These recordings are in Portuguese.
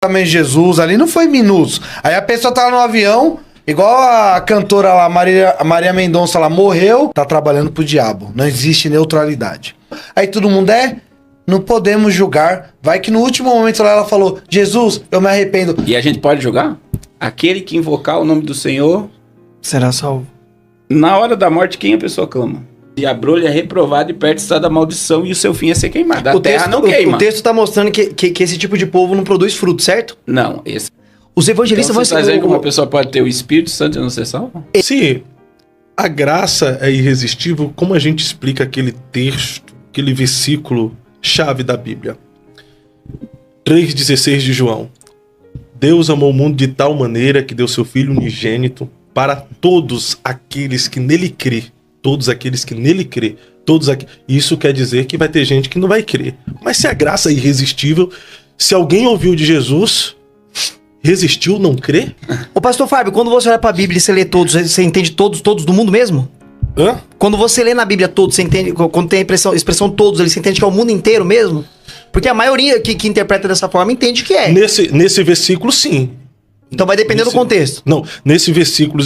também Jesus ali não foi minutos. Aí a pessoa tá no avião, igual a cantora lá, Maria Mendonça, ela morreu, tá trabalhando pro diabo. Não existe neutralidade. Aí todo mundo não podemos julgar. Vai que no último momento lá ela falou, Jesus, eu me arrependo. E a gente pode julgar? Aquele que invocar o nome do Senhor será salvo. Na hora da morte, quem a pessoa clama? E a brolha é reprovada e perto está da maldição e o seu fim é ser queimado. A terra não queima. O texto está mostrando que esse tipo de povo não produz fruto, certo? Não, esse... Os evangelistas então, você vão... está dizendo que uma pessoa pode ter o Espírito Santo e não ser salva? Se a graça é irresistível, como a gente explica aquele texto, aquele versículo chave da Bíblia? 3,16 de João. Deus amou o mundo de tal maneira que deu seu Filho unigênito para todos aqueles que nele crê. Todos aqueles que nele crê. Isso quer dizer que vai ter gente que não vai crer. Mas se a graça é irresistível, se alguém ouviu de Jesus, resistiu, não crê? Ô pastor Fábio, quando você olha pra Bíblia e você lê todos, você entende todos do mundo mesmo? Hã? Quando você lê na Bíblia todos, você entende, quando tem a expressão todos ali, você entende que é o mundo inteiro mesmo? Porque a maioria que interpreta dessa forma entende que é. Nesse versículo, sim. Então vai depender do contexto. Não, nesse versículo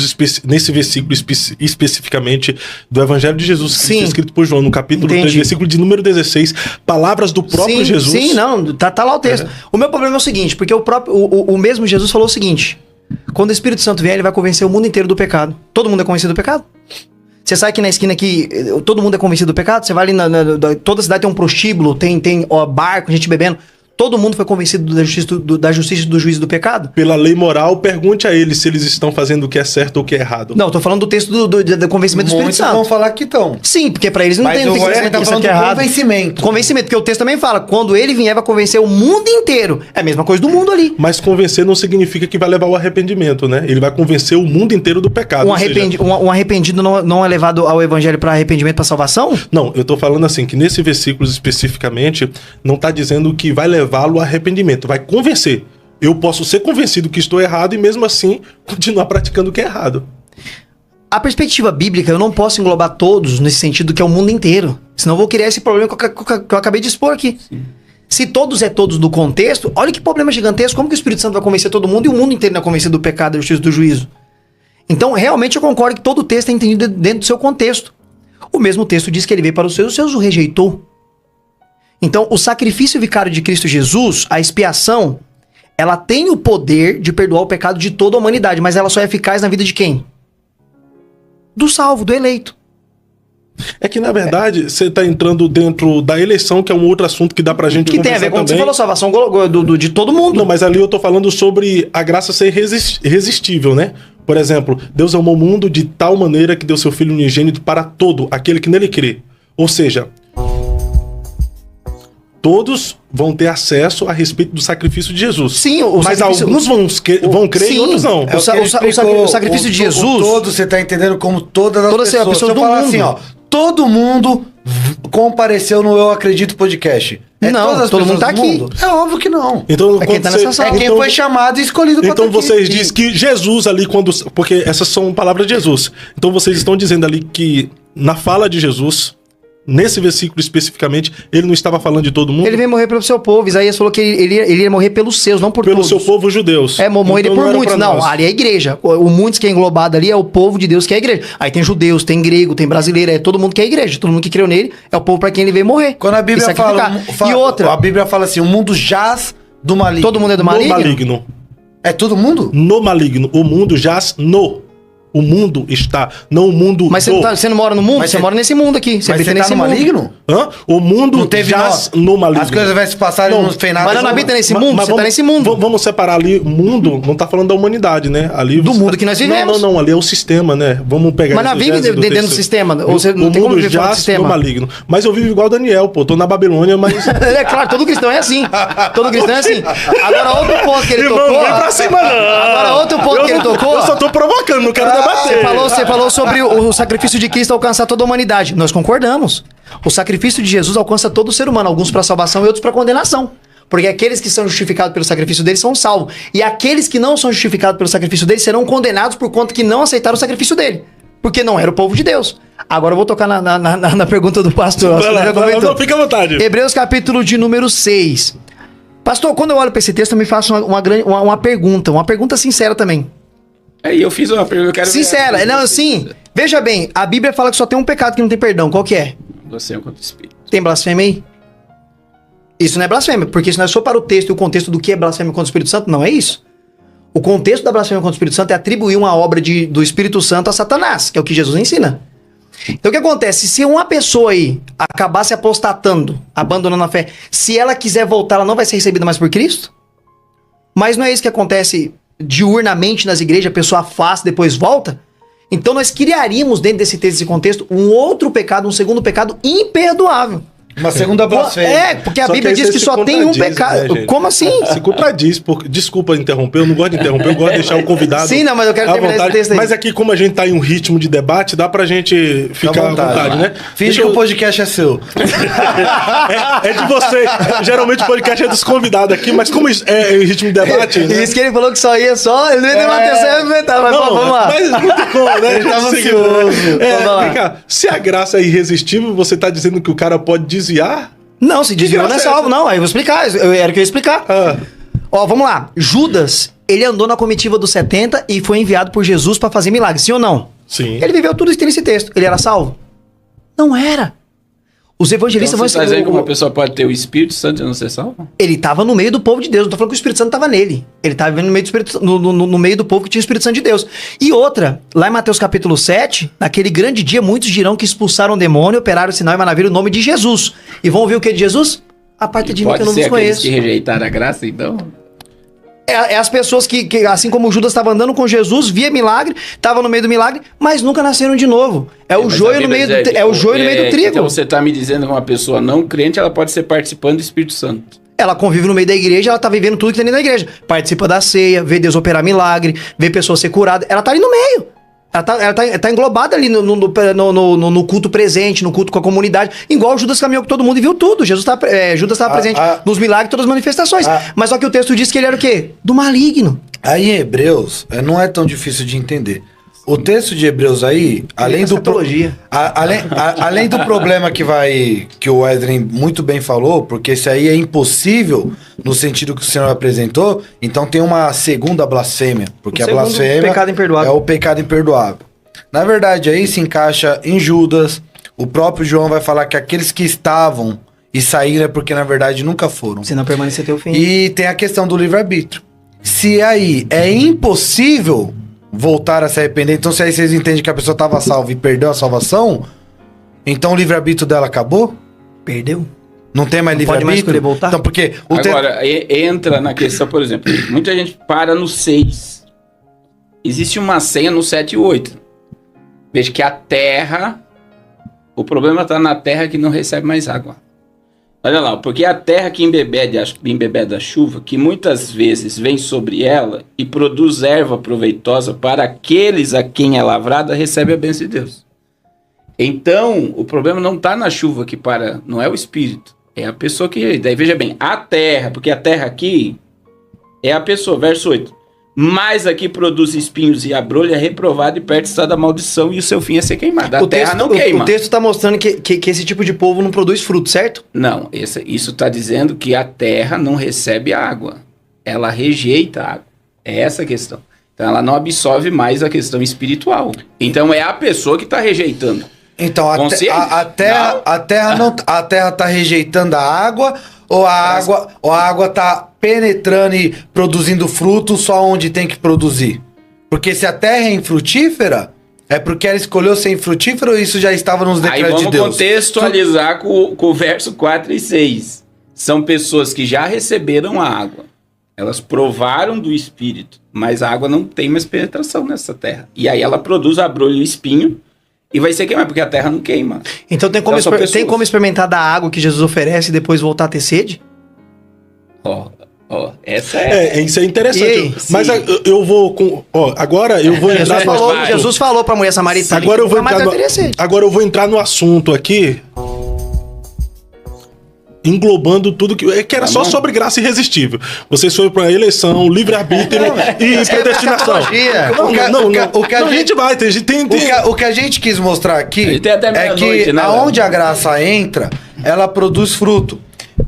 especificamente do Evangelho de Jesus, que é escrito por João, no capítulo 3, versículo de número 16, palavras do próprio Jesus. Sim, não, tá lá o texto. O meu problema é o seguinte, porque o mesmo Jesus falou o seguinte, quando o Espírito Santo vier, ele vai convencer o mundo inteiro do pecado. Todo mundo é convencido do pecado? Você sai aqui na esquina aqui, todo mundo é convencido do pecado? Você vai ali, toda a cidade tem um prostíbulo, tem barco, gente bebendo. Todo mundo foi convencido da justiça e do juízo do pecado? Pela lei moral, pergunte a eles se eles estão fazendo o que é certo ou o que é errado. Não, eu tô falando do texto do convencimento do Espírito Santo. Vão falar que estão. Sim, porque pra eles não tem convencimento tá falando que é errado. Convencimento, porque o texto também fala, quando ele vier vai convencer o mundo inteiro. É a mesma coisa do mundo ali. Mas convencer não significa que vai levar ao arrependimento, né? Ele vai convencer o mundo inteiro do pecado. Um arrependido não é levado ao evangelho para arrependimento, para salvação? Não, eu tô falando assim, que nesse versículo especificamente, não tá dizendo que vai levá-lo ao arrependimento. Vai convencer. Eu posso ser convencido que estou errado e mesmo assim continuar praticando o que é errado. A perspectiva bíblica, eu não posso englobar todos nesse sentido que é o mundo inteiro. Senão eu vou criar esse problema que eu acabei de expor aqui. Sim. Se todos é todos do contexto, olha que problema gigantesco. Como que o Espírito Santo vai convencer todo mundo e o mundo inteiro não é convencido do pecado, da justiça e do juízo? Então, realmente eu concordo que todo o texto é entendido dentro do seu contexto. O mesmo texto diz que ele veio para os seus o rejeitou. Então, o sacrifício vicário de Cristo Jesus, a expiação, ela tem o poder de perdoar o pecado de toda a humanidade, mas ela só é eficaz na vida de quem? Do salvo, do eleito. É que, na verdade, você está entrando dentro da eleição, que é um outro assunto que dá pra gente conversar também. Que tem a ver com o que você falou, salvação de todo mundo. Não, mas ali eu tô falando sobre a graça ser irresistível, né? Por exemplo, Deus amou o mundo de tal maneira que deu seu Filho unigênito para todo aquele que nele crê. Ou seja, todos vão ter acesso a respeito do sacrifício de Jesus. Sim, mas alguns vão crer e outros não. O sacrifício de Jesus... Todo, você tá entendendo como todas as pessoas. Se eu falar assim, ó, todo mundo compareceu no Eu Acredito podcast. Não, todo mundo tá aqui. É óbvio que não. Então, quem tá nessa sala. Quem foi chamado e escolhido pra Então vocês dizem que Jesus ali, porque essas são palavras de Jesus. Então vocês estão dizendo ali que na fala de Jesus, nesse versículo especificamente, ele não estava falando de todo mundo? Ele veio morrer pelo seu povo. Isaías falou que ele ia morrer pelos seus, não por todos. Pelo seu povo, judeus. Morrer por muitos. Não, ali é a igreja. O muitos que é englobado ali é o povo de Deus que é a igreja. Aí tem judeus, tem grego, tem brasileiro, é todo mundo que é a igreja. Todo mundo que creu nele é o povo para quem ele veio morrer. Quando a Bíblia fala... E outra... A Bíblia fala assim, o mundo jaz do maligno. Todo mundo é do maligno? No maligno. É todo mundo? No maligno. O mundo jaz no... O mundo está, não o mundo. Mas você não mora no mundo? Você mora nesse mundo aqui. Você habita nesse mundo. Maligno? Hã? O mundo não teve jaz no maligno. As coisas vão se passar e não tem nada. Mas não habita nesse mundo? Você tá nesse mundo. Vamos separar ali o mundo, não tá falando da humanidade, né? Ali do mundo que nós vivemos. Não, ali é o sistema, né? Vamos pegar. Mas não vive dentro do sistema? Ou você não tem como viver fora do sistema? No maligno. Mas eu vivo igual Daniel, pô. Tô na Babilônia, mas... É claro, todo cristão é assim. Todo cristão é assim. Agora, outro ponto que ele tocou... Não vem pra cima, não. Agora, outro ponto que ele tocou... Eu só tô provocando, não quero debater. Você falou sobre o sacrifício de Cristo alcançar toda a humanidade. Nós concordamos. O sacrifício de Jesus alcança todo o ser humano, alguns para salvação e outros para condenação. Porque aqueles que são justificados pelo sacrifício dele são salvos. E aqueles que não são justificados pelo sacrifício dele serão condenados por conta que não aceitaram o sacrifício dele. Porque não era o povo de Deus. Agora eu vou tocar na pergunta do pastor. Não, fica à vontade. Hebreus capítulo de número 6. Pastor, quando eu olho pra esse texto, eu me faço uma pergunta sincera também. Aí eu fiz uma pergunta, eu quero Sincera, ver. não, assim, veja bem, a Bíblia fala que só tem um pecado que não tem perdão, qual que é? Blasfêmia contra o Espírito. Tem blasfêmia aí? Isso não é blasfêmia, porque se nós for para o texto e o contexto do que é blasfêmia contra o Espírito Santo, não é isso. O contexto da blasfêmia contra o Espírito Santo é atribuir uma obra do Espírito Santo a Satanás, que é o que Jesus ensina. Então o que acontece? Se uma pessoa aí acabasse apostatando, abandonando a fé, se ela quiser voltar, ela não vai ser recebida mais por Cristo? Mas não é isso que acontece diurnamente nas igrejas, a pessoa afasta e depois volta? Então nós criaríamos dentro desse texto, desse contexto, um outro pecado, um segundo pecado imperdoável. Uma segunda blasfêmia. É, porque a Só Bíblia que aí diz que você só se tem um contradiz, pecado. né, gente? Como assim? Se contradiz, porque, desculpa interromper, eu não gosto de interromper, eu gosto de deixar o convidado. Sim, não, mas eu quero à terminar esse vontade. texto aí. Mas aqui, como a gente tá em um ritmo de debate, dá pra gente ficar à vontade, né? Finge que o podcast é seu. É de você. Geralmente o podcast é dos convidados aqui, mas como é em ritmo de debate, né? Isso que ele falou que só ia só, ele não ia ter uma terceira inventar, mas Não, vamos lá. mas não tem como, né? Ele tava Seguir. ansioso. Vamos lá. Vem cá, se a graça é irresistível, você tá dizendo que o cara pode desviar? Não, se desviou não é graça é salvo, essa? não. Aí eu vou explicar, era o que eu ia explicar. Ah, Ó, vamos lá. Judas, ele andou na comitiva dos 70 e foi enviado por Jesus pra fazer milagres, sim ou não? sim. Ele viveu tudo isso que tem nesse texto. Ele era salvo? Não era. Os evangelistas Então, você vão tá dizendo que uma pessoa pode ter o Espírito Santo e não ser salvo? Ele estava no meio do povo de Deus. Não tô falando que o Espírito Santo estava nele. Ele estava vivendo no meio do, Espírito, no meio do povo que tinha o Espírito Santo de Deus. E outra, lá em Mateus capítulo 7, naquele grande dia, muitos dirão que expulsaram o demônio, operaram o sinal e maravilha no nome de Jesus. E vão ouvir o que de Jesus? A parte de mim que eu não ser vos aqueles conheço. que rejeitaram a graça, então? É as pessoas que, assim como Judas estava andando com Jesus, via milagre, estava no meio do milagre, mas nunca nasceram de novo. É o Mas a joio no Bíblia meio diz, do, é o joio no meio do trigo. Então você tá me dizendo que uma pessoa não crente, ela pode ser participante do Espírito Santo. Ela convive no meio da igreja, ela tá vivendo tudo que tem dentro da igreja. Participa da ceia, vê Deus operar milagre, vê pessoas ser curadas. Ela tá ali no meio. Ela tá englobada ali no culto presente, no culto com a comunidade. Igual Judas caminhou com todo mundo e viu tudo. Judas estava presente nos milagres, todas as manifestações. Mas só que o texto diz que ele era o quê? Do maligno. Aí em Hebreus, não é tão difícil de entender. O texto de Hebreus aí, além do, além do problema que o Wesley muito bem falou, porque isso aí é impossível no sentido que o senhor apresentou, então tem uma segunda blasfêmia, porque a blasfêmia pecado imperdoável. é o pecado imperdoável. Na verdade, aí se encaixa em Judas, o próprio João vai falar que aqueles que estavam e saíram é porque na verdade nunca foram. Se não permanecer até o fim. E tem a questão do livre-arbítrio. Se aí é impossível voltar a se arrepender, então se aí vocês entendem que a pessoa estava salva e perdeu a salvação, então o livre-arbítrio dela acabou? Perdeu. Não tem mais Não pode mais livre-arbítrio? escolher voltar? Então, porque Agora, entra na questão, por exemplo, muita gente para no 6. Existe uma senha no 7 e 8. Veja que a terra, o problema está na terra que não recebe mais água. Olha lá, porque a terra que embebeda a chuva, que muitas vezes vem sobre ela e produz erva proveitosa para aqueles a quem é lavrada, recebe a bênção de Deus. Então, o problema não está na chuva que para, não é o espírito, é a pessoa que... Daí veja bem, a terra, porque a terra aqui é a pessoa, verso 8. Mas aqui produz espinhos e abrolho, é reprovado e perto está da maldição e o seu fim é ser queimado. A terra não queima. O texto está mostrando que esse tipo de povo não produz fruto, certo? Não, isso está dizendo que a terra não recebe água. Ela rejeita a água. É essa a questão. Então ela não absorve mais a questão espiritual. Então é a pessoa que está rejeitando. então a terra tá rejeitando a água ou a água tá penetrando e produzindo fruto só onde tem que produzir? Porque se a terra é infrutífera, é porque ela escolheu ser infrutífera ou isso já estava nos decretos de Deus? Aí vamos contextualizar com o verso 4 e 6. São pessoas que já receberam a água. Elas provaram do Espírito, mas a água não tem mais penetração nessa terra. E aí ela produz abrolho e espinho e vai ser queimada, porque a terra não queima. Então tem como experimentar da água que Jesus oferece e depois voltar a ter sede? Essa é... Isso é interessante. Ei, mas eu vou com... agora eu vou entrar... Jesus falou pra mulher samaritana. Agora eu vou entrar no assunto aqui, englobando tudo que era só sobre graça irresistível. Vocês foram para eleição, livre-arbítrio e predestinação. O que a gente quis mostrar aqui tem até é que né, aonde a graça entra, ela produz fruto.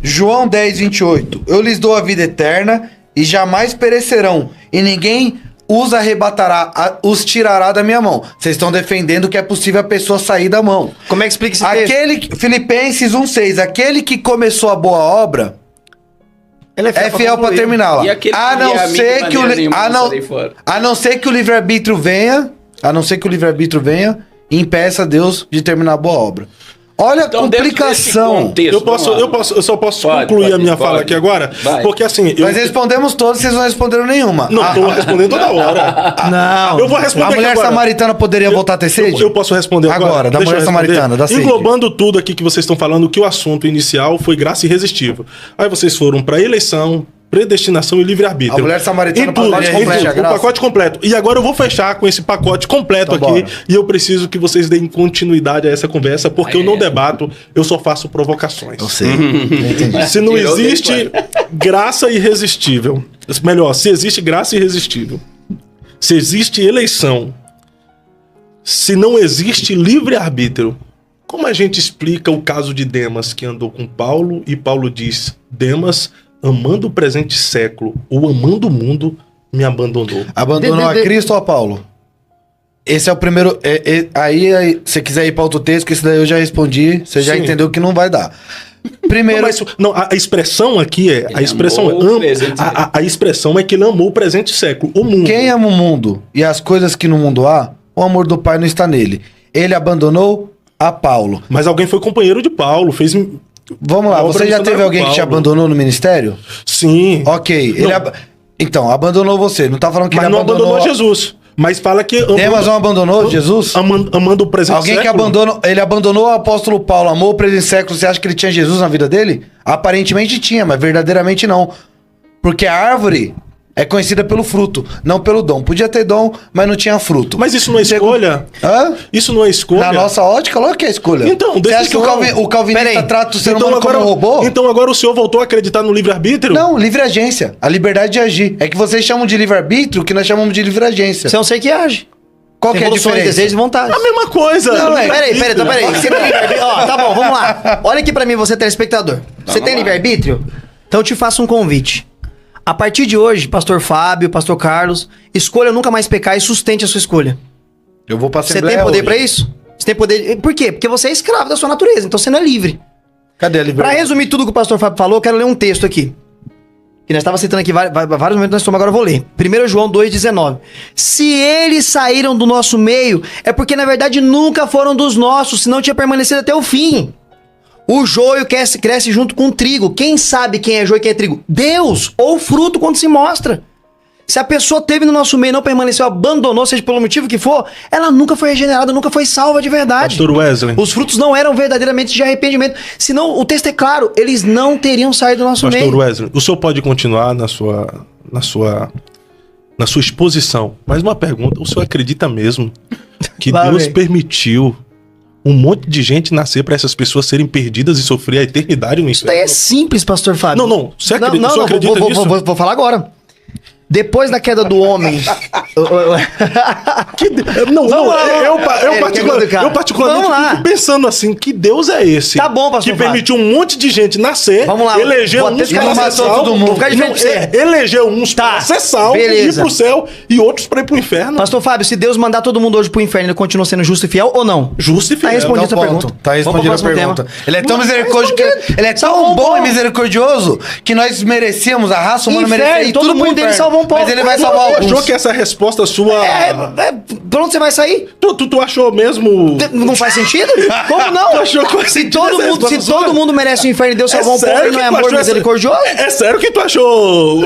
João 10, 28. Eu lhes dou a vida eterna e jamais perecerão, e ninguém os arrebatará, os tirará da minha mão. Vocês estão defendendo que é possível a pessoa sair da mão. Como é que explica esse texto? Filipenses 1,6. Aquele que começou a boa obra Ele é fiel para terminá-la. E aquele A que não é ser amigo que maneira nenhuma, a não sai fora. não ser que o livre-arbítrio venha, e impeça Deus de terminar a boa obra. Olha a Então, dentro desse complicação. contexto, Eu só posso Pode, concluir a minha pode. fala aqui agora, Vai. porque assim, Nós respondemos todos, vocês não responderam nenhuma. não tô respondendo toda hora. Não. Eu vou responder A aqui mulher agora. samaritana poderia voltar a ter sede? Eu posso responder Agora, da Deixa mulher eu responder. samaritana, da sede. Englobando tudo aqui que vocês estão falando, que o assunto inicial foi graça irresistível. Aí vocês foram para eleição, predestinação e livre-arbítrio. A mulher samaritana Em tudo, pacote em completo, tudo, a o graça. pacote completo. E agora eu vou fechar com esse pacote completo Então, aqui. bora. E eu preciso que vocês deem continuidade a essa conversa, porque eu não debato, eu só faço provocações. Eu sei. Entendi. Se não Tirou existe graça irresistível, melhor, se existe graça irresistível, se existe eleição, se não existe livre-arbítrio, como a gente explica o caso de Demas, que andou com Paulo, e Paulo diz: Demas, amando o presente século ou amando o mundo, me abandonou. Abandonou a Cristo ou a Paulo? Esse é o primeiro. Aí, se você quiser ir para outro texto, que esse daí eu já respondi, você já Sim. entendeu que não vai dar. Primeiro. A expressão aqui é. A expressão, amou o presente a expressão é que ele amou o presente século, o mundo. Quem ama o mundo e as coisas que no mundo há, o amor do Pai não está nele. Ele abandonou a Paulo. Mas alguém foi companheiro de Paulo, fez. Vamos lá, A obra você já missionária teve do alguém que te Paulo. abandonou no ministério? Sim. Ok. Não. Então, abandonou você. Não tá falando que Mas ele não abandonou. abandonou Jesus. Mas fala que. Demas não abandonou Jesus? Amando o presente Alguém que século. abandona. Ele abandonou o apóstolo Paulo, amou o presente século. Você acha que ele tinha Jesus na vida dele? Aparentemente tinha, mas verdadeiramente não. Porque a árvore é conhecida pelo fruto, não pelo dom. Podia ter dom, mas não tinha fruto. Mas isso não é escolha? Hã? Isso não é escolha? Na nossa ótica, lógico que é escolha. Então, você acha que decisão. o calvinista Peraí. trata o ser Então humano agora, como um robô? então agora o senhor voltou a acreditar no livre-arbítrio? Não, livre agência. A liberdade de agir. É que vocês chamam de livre-arbítrio, que nós chamamos de livre agência. Você é um ser que age. Qual que é a Evoluções, diferença? desejos e vontades. A mesma coisa. Não, é. Peraí. Você tem livre-arbítrio? Ó, tá bom, vamos lá. Olha aqui pra mim, você telespectador. Você tem lá. livre-arbítrio? Então eu te faço um convite. A partir de hoje, pastor Fábio, pastor Carlos, escolha nunca mais pecar e sustente a sua escolha. Eu vou pra Você Assembleia tem poder hoje. pra isso? Você tem poder. Por quê? Porque você é escravo da sua natureza, então você não é livre. Cadê a Pra liberdade? resumir tudo que o pastor Fábio falou, eu quero ler um texto aqui. Que nós estávamos citando aqui vários momentos, nós estamos agora, eu vou ler. 1 João 2,19. Se eles saíram do nosso meio, é porque na verdade nunca foram dos nossos, senão tinha permanecido até o fim. O joio cresce junto com o trigo. Quem sabe quem é joio e quem é trigo? Deus, ou o fruto quando se mostra. Se a pessoa teve no nosso meio, não permaneceu, abandonou, seja pelo motivo que for, ela nunca foi regenerada, nunca foi salva de verdade. Pastor Wesley. Os frutos não eram verdadeiramente de arrependimento. Senão, o texto é claro, eles não teriam saído do nosso Pastor meio. Wesley, o senhor pode continuar na sua exposição. Mas uma pergunta, o senhor acredita mesmo que Lá Deus vem. permitiu um monte de gente nascer para essas pessoas serem perdidas e sofrer a eternidade no Isso daí inferno? é simples, pastor Fábio. Não, você acredita, o senhor não, acredita nisso? vou falar agora. Depois da queda do homem... Eu particularmente Vamos lá. fico pensando assim, que Deus é esse? Tá bom, pastor que Fábio. permitiu um monte de gente nascer, Vamos lá, elegeu vou até uns ficar para ser matou salvo, todo mundo. Vou ficar de frente pra você. elegeu uns para ser salvo, ir beleza. pro céu e outros para ir pro inferno. Pastor Fábio, se Deus mandar todo mundo hoje pro inferno, ele continua sendo justo e fiel ou não? Justo e Tá fiel. respondido essa Ponto. pergunta. Tá respondida a Vamos pro próximo pergunta. tema. Ele é tão Não, tá misericordioso, respondido. ele é tão Salvou um bom bom. e misericordioso que nós merecíamos, a raça humana Inferno, merecia ir todo tudo pro mundo dele inferno. salvou um povo. Mas ele vai Você salvar Tu alguns. achou que essa resposta sua... Pra onde você vai sair? Tu achou mesmo... Não faz sentido? Como não? Tu achou que Se todo mundo merece o inferno e Deus salvou um povo, sério ele não que é tu amor achou essa- misericordioso? É sério que tu achou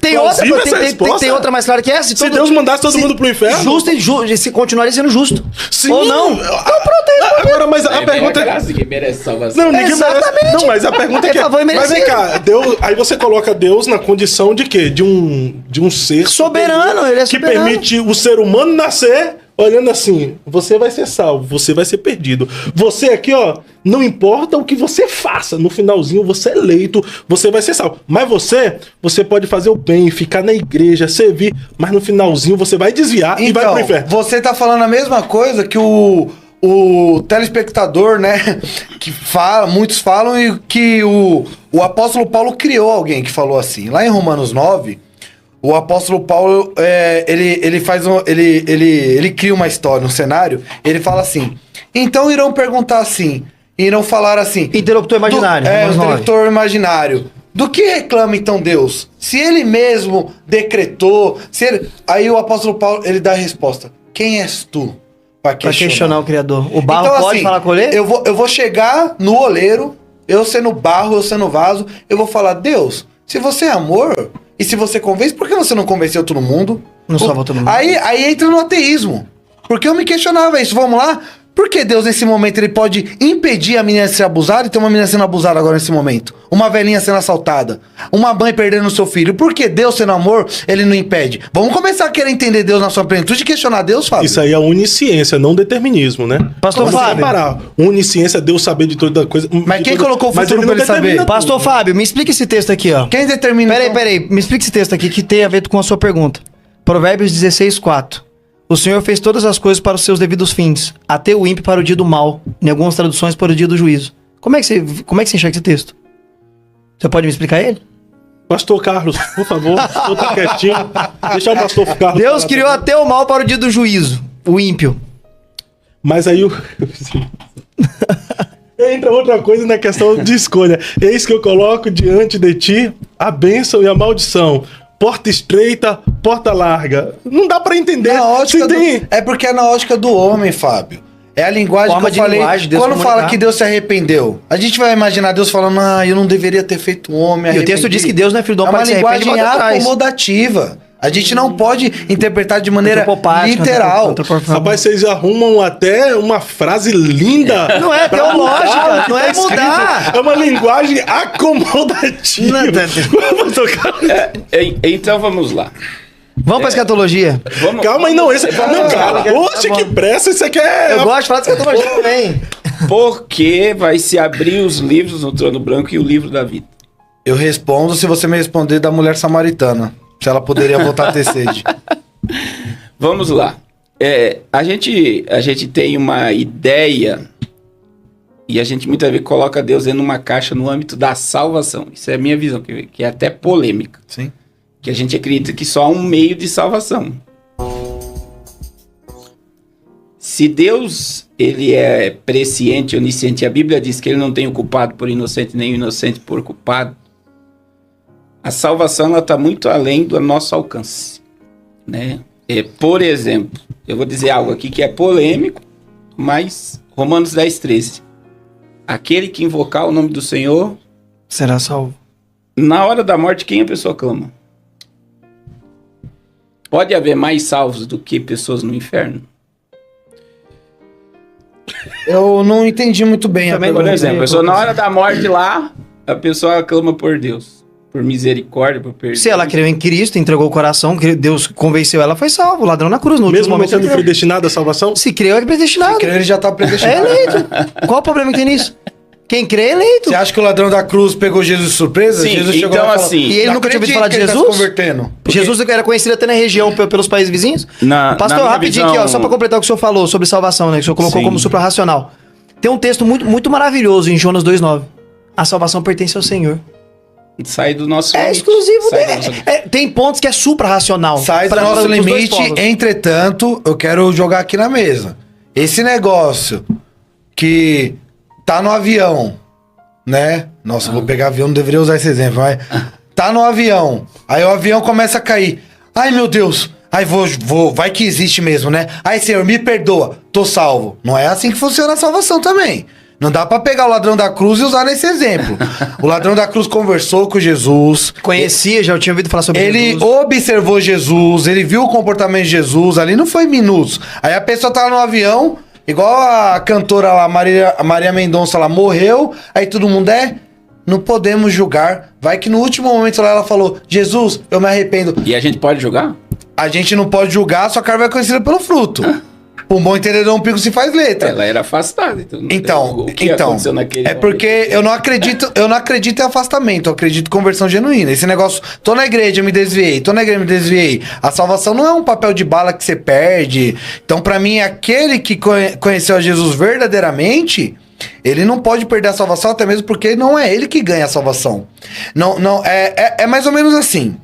Tem outra, plausível essa tem resposta? outra mais clara que essa? Se Deus mandasse todo mundo pro inferno? Justo e se continuaria sendo justo. Sim. Ou não? Então pronto, aí. Agora, mas a pergunta é... graça que merece salvação. Não, ninguém Exatamente. merece. Não, mas a pergunta é que... É favor e Mas vem merecido. cá, Deus, aí você coloca Deus na condição de quê? De um ser... Soberano, ele é que soberano. permite o ser humano nascer olhando assim, você vai ser salvo, você vai ser perdido. Você aqui, ó, não importa o que você faça, no finalzinho você é eleito, você vai ser salvo. Mas você pode fazer o bem, ficar na igreja, servir, mas no finalzinho você vai desviar e vai pro inferno. Você tá falando a mesma coisa que o o telespectador, né, que fala, muitos falam e que o apóstolo Paulo criou alguém que falou assim. Lá em Romanos 9, o apóstolo Paulo, ele cria uma história, um cenário, ele fala assim, então irão perguntar assim, irão falar assim... Interruptor imaginário. Interruptor imaginário. Do que reclama então Deus? Se ele mesmo decretou, aí o apóstolo Paulo, ele dá a resposta, quem és tu? Pra questionar o Criador. O barro então, pode assim, falar com ele? Eu vou chegar no oleiro, eu sendo barro, eu sendo vaso, eu vou falar, Deus, se você é amor, e se você convence, por que você não convenceu todo mundo? Não salvou todo mundo. Aí entra no ateísmo. Porque eu me questionava isso, vamos lá? Por que Deus, nesse momento, ele pode impedir a menina de ser abusada e ter uma menina sendo abusada agora nesse momento? Uma velhinha sendo assaltada. Uma mãe perdendo o seu filho. Por que Deus, sendo amor, ele não impede? Vamos começar a querer entender Deus na sua plenitude e questionar Deus, Fábio. Isso aí é onisciência, não determinismo, né? Pastor Fábio. Onisciência é Deus saber de toda coisa. Mas quem colocou o futuro ele pra ele não determina saber? tudo. Pastor Fábio, me explica esse texto aqui, ó. Quem determina... Peraí, me explica esse texto aqui que tem a ver com a sua pergunta. Provérbios 16:4. O Senhor fez todas as coisas para os seus devidos fins, até o ímpio para o dia do mal, em algumas traduções para o dia do juízo. Como é que você enxerga esse texto? Você pode me explicar ele? Pastor Carlos, por favor, eu tô quietinho. Deixa o pastor Carlos. Deus falar criou também. até o mal para o dia do juízo, o ímpio. Mas aí entra outra coisa na questão de escolha. Eis que eu coloco diante de ti a bênção e a maldição. Porta estreita, porta larga. Não dá pra entender. Na ótica Se é porque é na ótica do homem, Fábio. É a linguagem Forma que eu de falei. linguagem, Deus Quando comunicar. fala que Deus se arrependeu, a gente vai imaginar Deus falando, eu não deveria ter feito um homem. E o texto diz que Deus não é filho do homem É uma para que se arrepende e linguagem volta atrás. acomodativa. A gente não pode interpretar de maneira Antropopática, literal. Rapaz, vocês arrumam até uma frase linda. Não é teológica, não é mudar. É uma linguagem acomodativa. Então vamos lá. Vamos pra escatologia. Calma aí, não. Esse... Não, cara. Oxe, que pressa. Isso aqui é... Eu gosto de falar de escatologia também. Porque vai se abrir os livros no trono branco e o livro da vida. Eu respondo se você me responder da mulher samaritana. Se ela poderia voltar a ter sede. Vamos lá. A gente tem uma ideia e a gente muitas vezes coloca Deus dentro de uma caixa no âmbito da salvação. Isso é a minha visão, que é até polêmica. Sim. Que a gente acredita que só há um meio de salvação. Se Deus ele é presciente, onisciente, e a Bíblia diz que ele não tem o culpado por inocente, nem o inocente por culpado, a salvação está muito além do nosso alcance, né? Por exemplo, eu vou dizer algo aqui que é polêmico, mas Romanos 10:13. Aquele que invocar o nome do Senhor Será salvo. na hora da morte, quem a pessoa clama? Pode haver mais salvos do que pessoas no inferno? Eu não entendi muito bem Também, a Por pergunta. exemplo, a pessoa na hora da morte lá, a pessoa clama por Deus, por misericórdia, por perdão. Se ela creu em Cristo, entregou o coração, Deus convenceu ela, foi salvo. O ladrão na cruz, no último Mesmo não momento. sendo ele creu. predestinado à salvação? Se creu, é predestinado. Ele já tá É predestinado. eleito. Qual o problema que tem nisso? Quem crê é eleito. Você acha que o ladrão da cruz pegou Jesus de surpresa? Sim, Jesus então, lá e falou, assim, E ele "Não nunca tinha ouvido acredito falar de que ele tá se Jesus? convertendo." Jesus era conhecido até na região pelos países vizinhos. Pastor, minha rapidinho aqui, ó, só pra completar o que o senhor falou sobre salvação, né? Que o senhor colocou Sim. como suprarracional. Tem um texto muito, muito maravilhoso em Jonas 2:9. A salvação pertence ao Senhor. Sai do nosso É limite. exclusivo Sai dele. do nosso- Tem pontos que é suprarracional. Sai do Pra- nosso pra- pros dois limite, povos. entretanto, eu quero jogar aqui na mesa. Esse negócio que tá no avião, né? Nossa, eu vou pegar avião, não deveria usar esse exemplo, mas tá no avião, aí o avião começa a cair. Ai, meu Deus, ai, vai que existe mesmo, né? Ai, Senhor, me perdoa, tô salvo. Não é assim que funciona a salvação também. Não dá pra pegar o ladrão da cruz e usar nesse exemplo. O ladrão da cruz conversou com Jesus. Conhecia, já tinha ouvido falar sobre Ele Jesus. observou Jesus, ele viu o comportamento de Jesus, ali não foi minutos. Aí a pessoa tava no avião, igual a cantora lá, Maria Mendonça, lá morreu, aí todo mundo não podemos julgar. Vai que no último momento lá ela falou, Jesus, eu me arrependo. E a gente pode jogar? A gente não pode julgar, sua cara vai conhecida pelo fruto. Um bom entendedor, um pingo se faz letra. Ela era afastada. Então, o que aconteceu naquele é porque eu não acredito em afastamento, eu acredito em conversão genuína. Esse negócio, tô na igreja, me desviei, A salvação não é um papel de bala que você perde. Então, pra mim, aquele que conheceu a Jesus verdadeiramente, ele não pode perder a salvação, até mesmo porque não é ele que ganha a salvação. É mais ou menos assim.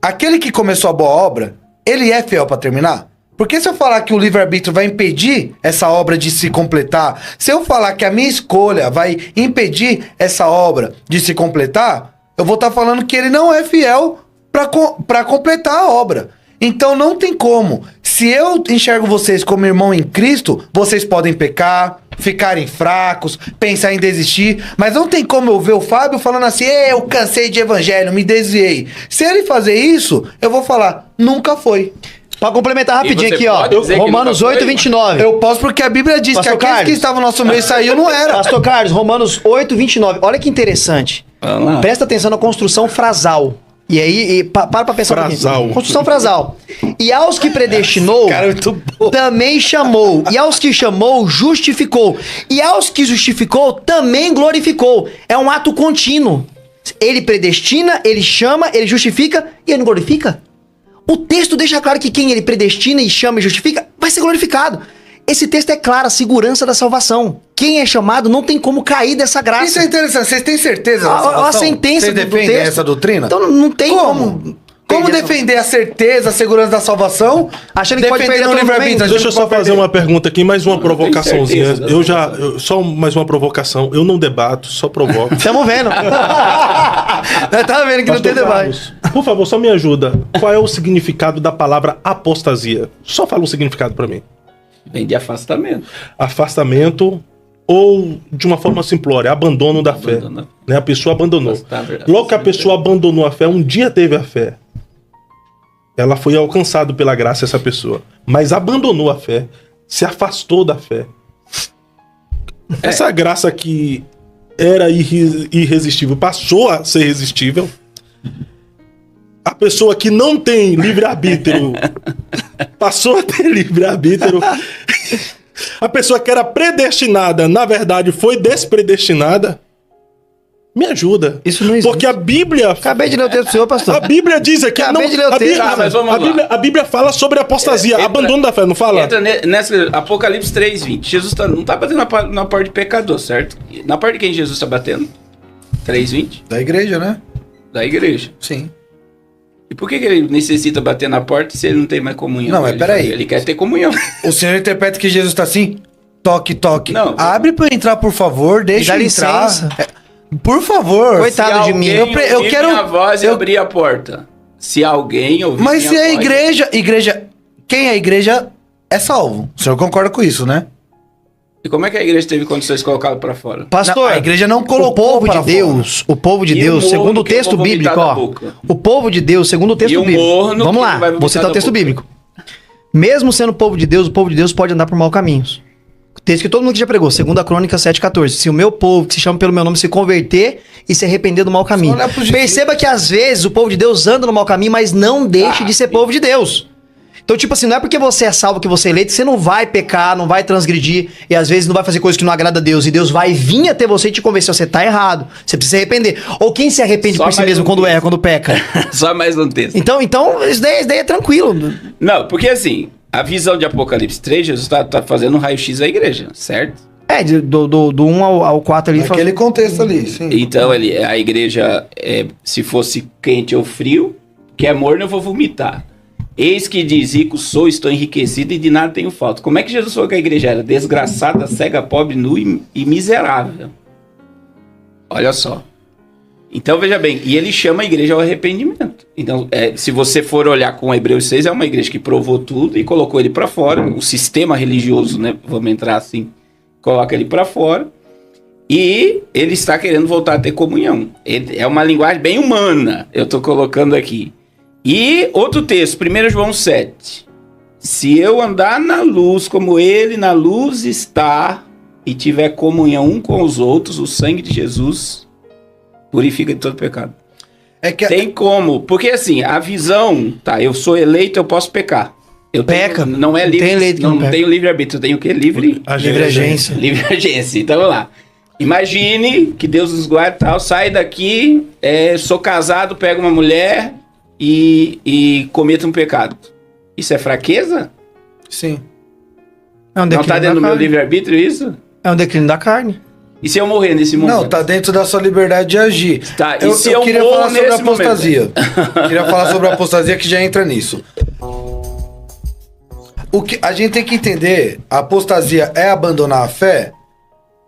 Aquele que começou a boa obra, ele é fiel pra terminar? Porque se eu falar que o livre-arbítrio vai impedir essa obra de se completar, se eu falar que a minha escolha vai impedir essa obra de se completar, eu vou estar falando que ele não é fiel para completar a obra. Então não tem como. Se eu enxergo vocês como irmão em Cristo, vocês podem pecar, ficarem fracos, pensar em desistir, mas não tem como eu ver o Fábio falando assim, eu cansei de evangelho, me desviei. Se ele fazer isso, eu vou falar, nunca foi. Pra complementar rapidinho aqui, ó. Romanos 8, 29. Eu posso porque a Bíblia diz Pastor que aqueles Carlos. que estavam no nosso meio saiu, não era. Pastor Carlos, Romanos 8, 29. Olha que interessante. Vamos lá. Presta atenção na construção frasal. E aí, para pra pensar Frasal. um pouquinho. Construção frasal. E aos que predestinou, Cara, muito bom. também chamou. E aos que chamou, justificou. E aos que justificou, também glorificou. É um ato contínuo. Ele predestina, ele chama, ele justifica e ele não glorifica. O texto deixa claro que quem ele predestina e chama e justifica vai ser glorificado. Esse texto é claro, a segurança da salvação. Quem é chamado não tem como cair dessa graça. Isso é interessante. Vocês têm certeza da salvação? A sentença Vocês do defendem texto. essa doutrina? Então não tem como. Como defender a certeza, a segurança da salvação, Achando que pode perder defendendo o todo livre-arbítrio? momento? Deixa eu só fazer uma pergunta aqui, mais uma Não tenho provocaçãozinha. certeza Só mais uma provocação. Eu não debato, só provoco. Estamos vendo. Tá vendo que não tem Pastor debate. Carlos, por favor, só me ajuda. Qual é o significado da palavra apostasia? Só fala um significado pra mim. Vem de afastamento. Afastamento ou, de uma forma simplória, abandono da fé. Abandono. Né? A pessoa abandonou. Afastar, Logo que a pessoa abandonou a fé, um dia teve a fé. Ela foi alcançada pela graça, essa pessoa. Mas abandonou a fé, se afastou da fé. Essa graça que era irresistível passou a ser irresistível. A pessoa que não tem livre-arbítrio passou a ter livre-arbítrio. A pessoa que era predestinada, na verdade, foi despredestinada. Me ajuda. Isso não existe. Porque a Bíblia... Acabei de ler o texto do senhor, pastor. A Bíblia diz aqui... Acabei de ler o texto. Tá, mas vamos lá. A Bíblia fala sobre apostasia, Entra- abandono da fé, não fala? Entra nessa Apocalipse 3:20. Jesus não tá batendo na porta de pecador, certo? Na porta de quem Jesus tá batendo? 3:20? Da igreja, né? Da igreja. Sim. E por que ele necessita bater na porta se ele não tem mais comunhão? Não, mas Ele- peraí. Ele quer ter comunhão. O senhor interpreta que Jesus tá assim? Toque, toque. Não. Abre pra eu entrar, por favor. Deixa Dá eu entrar. licença. Por favor. Coitado de mim. Eu quero- minha voz e eu- abrir a porta. Se alguém ouvir Mas se minha a voz- igreja... Quem é a igreja é salvo. O senhor concorda com isso, né? E como é que a igreja teve condições de colocá-lo pra fora? Pastor, Não, a igreja não o colocou povo de para Deus, o povo de E Deus, o morno segundo o que eu texto vou vomitar bíblico, da ó. boca. O povo de Deus, segundo o texto E o bíblico. morno Vamos que lá, vai vou vomitar citar o da texto boca. bíblico. Mesmo sendo o povo de Deus pode andar por mau caminhos. Texto que todo mundo já pregou, 2 Crônicas 7,14. Se o meu povo, que se chama pelo meu nome, se converter e se arrepender do mau caminho. olhar pro Jesus. Perceba que às vezes o povo de Deus anda no mau caminho, mas não deixe de ser povo de Deus. Então, tipo assim, não é porque você é salvo que você é eleito, que você não vai pecar, não vai transgredir, e às vezes não vai fazer coisas que não agrada a Deus, e Deus vai vir até você e te convencer, você tá errado, você precisa se arrepender. Ou quem se arrepende Só por si mais mesmo um quando texto. erra, quando peca? Só mais um texto. Então isso daí é tranquilo. Não, porque assim, a visão de Apocalipse 3, Jesus tá fazendo um raio-x da igreja, certo? É, do 1 ao 4 ali. Naquele contexto ali, sim. Então a igreja, se fosse quente ou frio, que é morno eu vou vomitar. Eis que diz, rico sou, estou enriquecido e de nada tenho falta. Como é que Jesus falou que a igreja era desgraçada, cega, pobre, nu e miserável? Olha só. Então veja bem, e ele chama a igreja ao arrependimento. Então, se você for olhar com Hebreus 6, é uma igreja que provou tudo e colocou ele para fora. O sistema religioso, né? Vamos entrar assim, coloca ele para fora. E ele está querendo voltar a ter comunhão. É uma linguagem bem humana, eu estou colocando aqui. E outro texto, 1 João 7. Se eu andar na luz como ele na luz está e tiver comunhão um com os outros, o sangue de Jesus purifica de todo pecado. É que Tem como, porque assim, a visão, tá, eu sou eleito, eu posso pecar. Peca. Não é Não livre. tem lei que não Não peca. tenho livre-arbítrio, eu tenho o quê? Livre agência. Livre agência. Então vamos lá. Imagine que Deus nos guarde e tal, sai daqui, sou casado, pego uma mulher e cometo um pecado. Isso é fraqueza? Sim. É um Não declínio tá dentro da do meu carne. livre-arbítrio isso? É um declínio da carne. E se eu morrer nesse momento? Não, tá dentro da sua liberdade de agir. Tá, e se eu queria morro falar sobre a nesse momento? apostasia. Queria falar sobre a apostasia que já entra nisso. O que a gente tem que entender, a apostasia é abandonar a fé?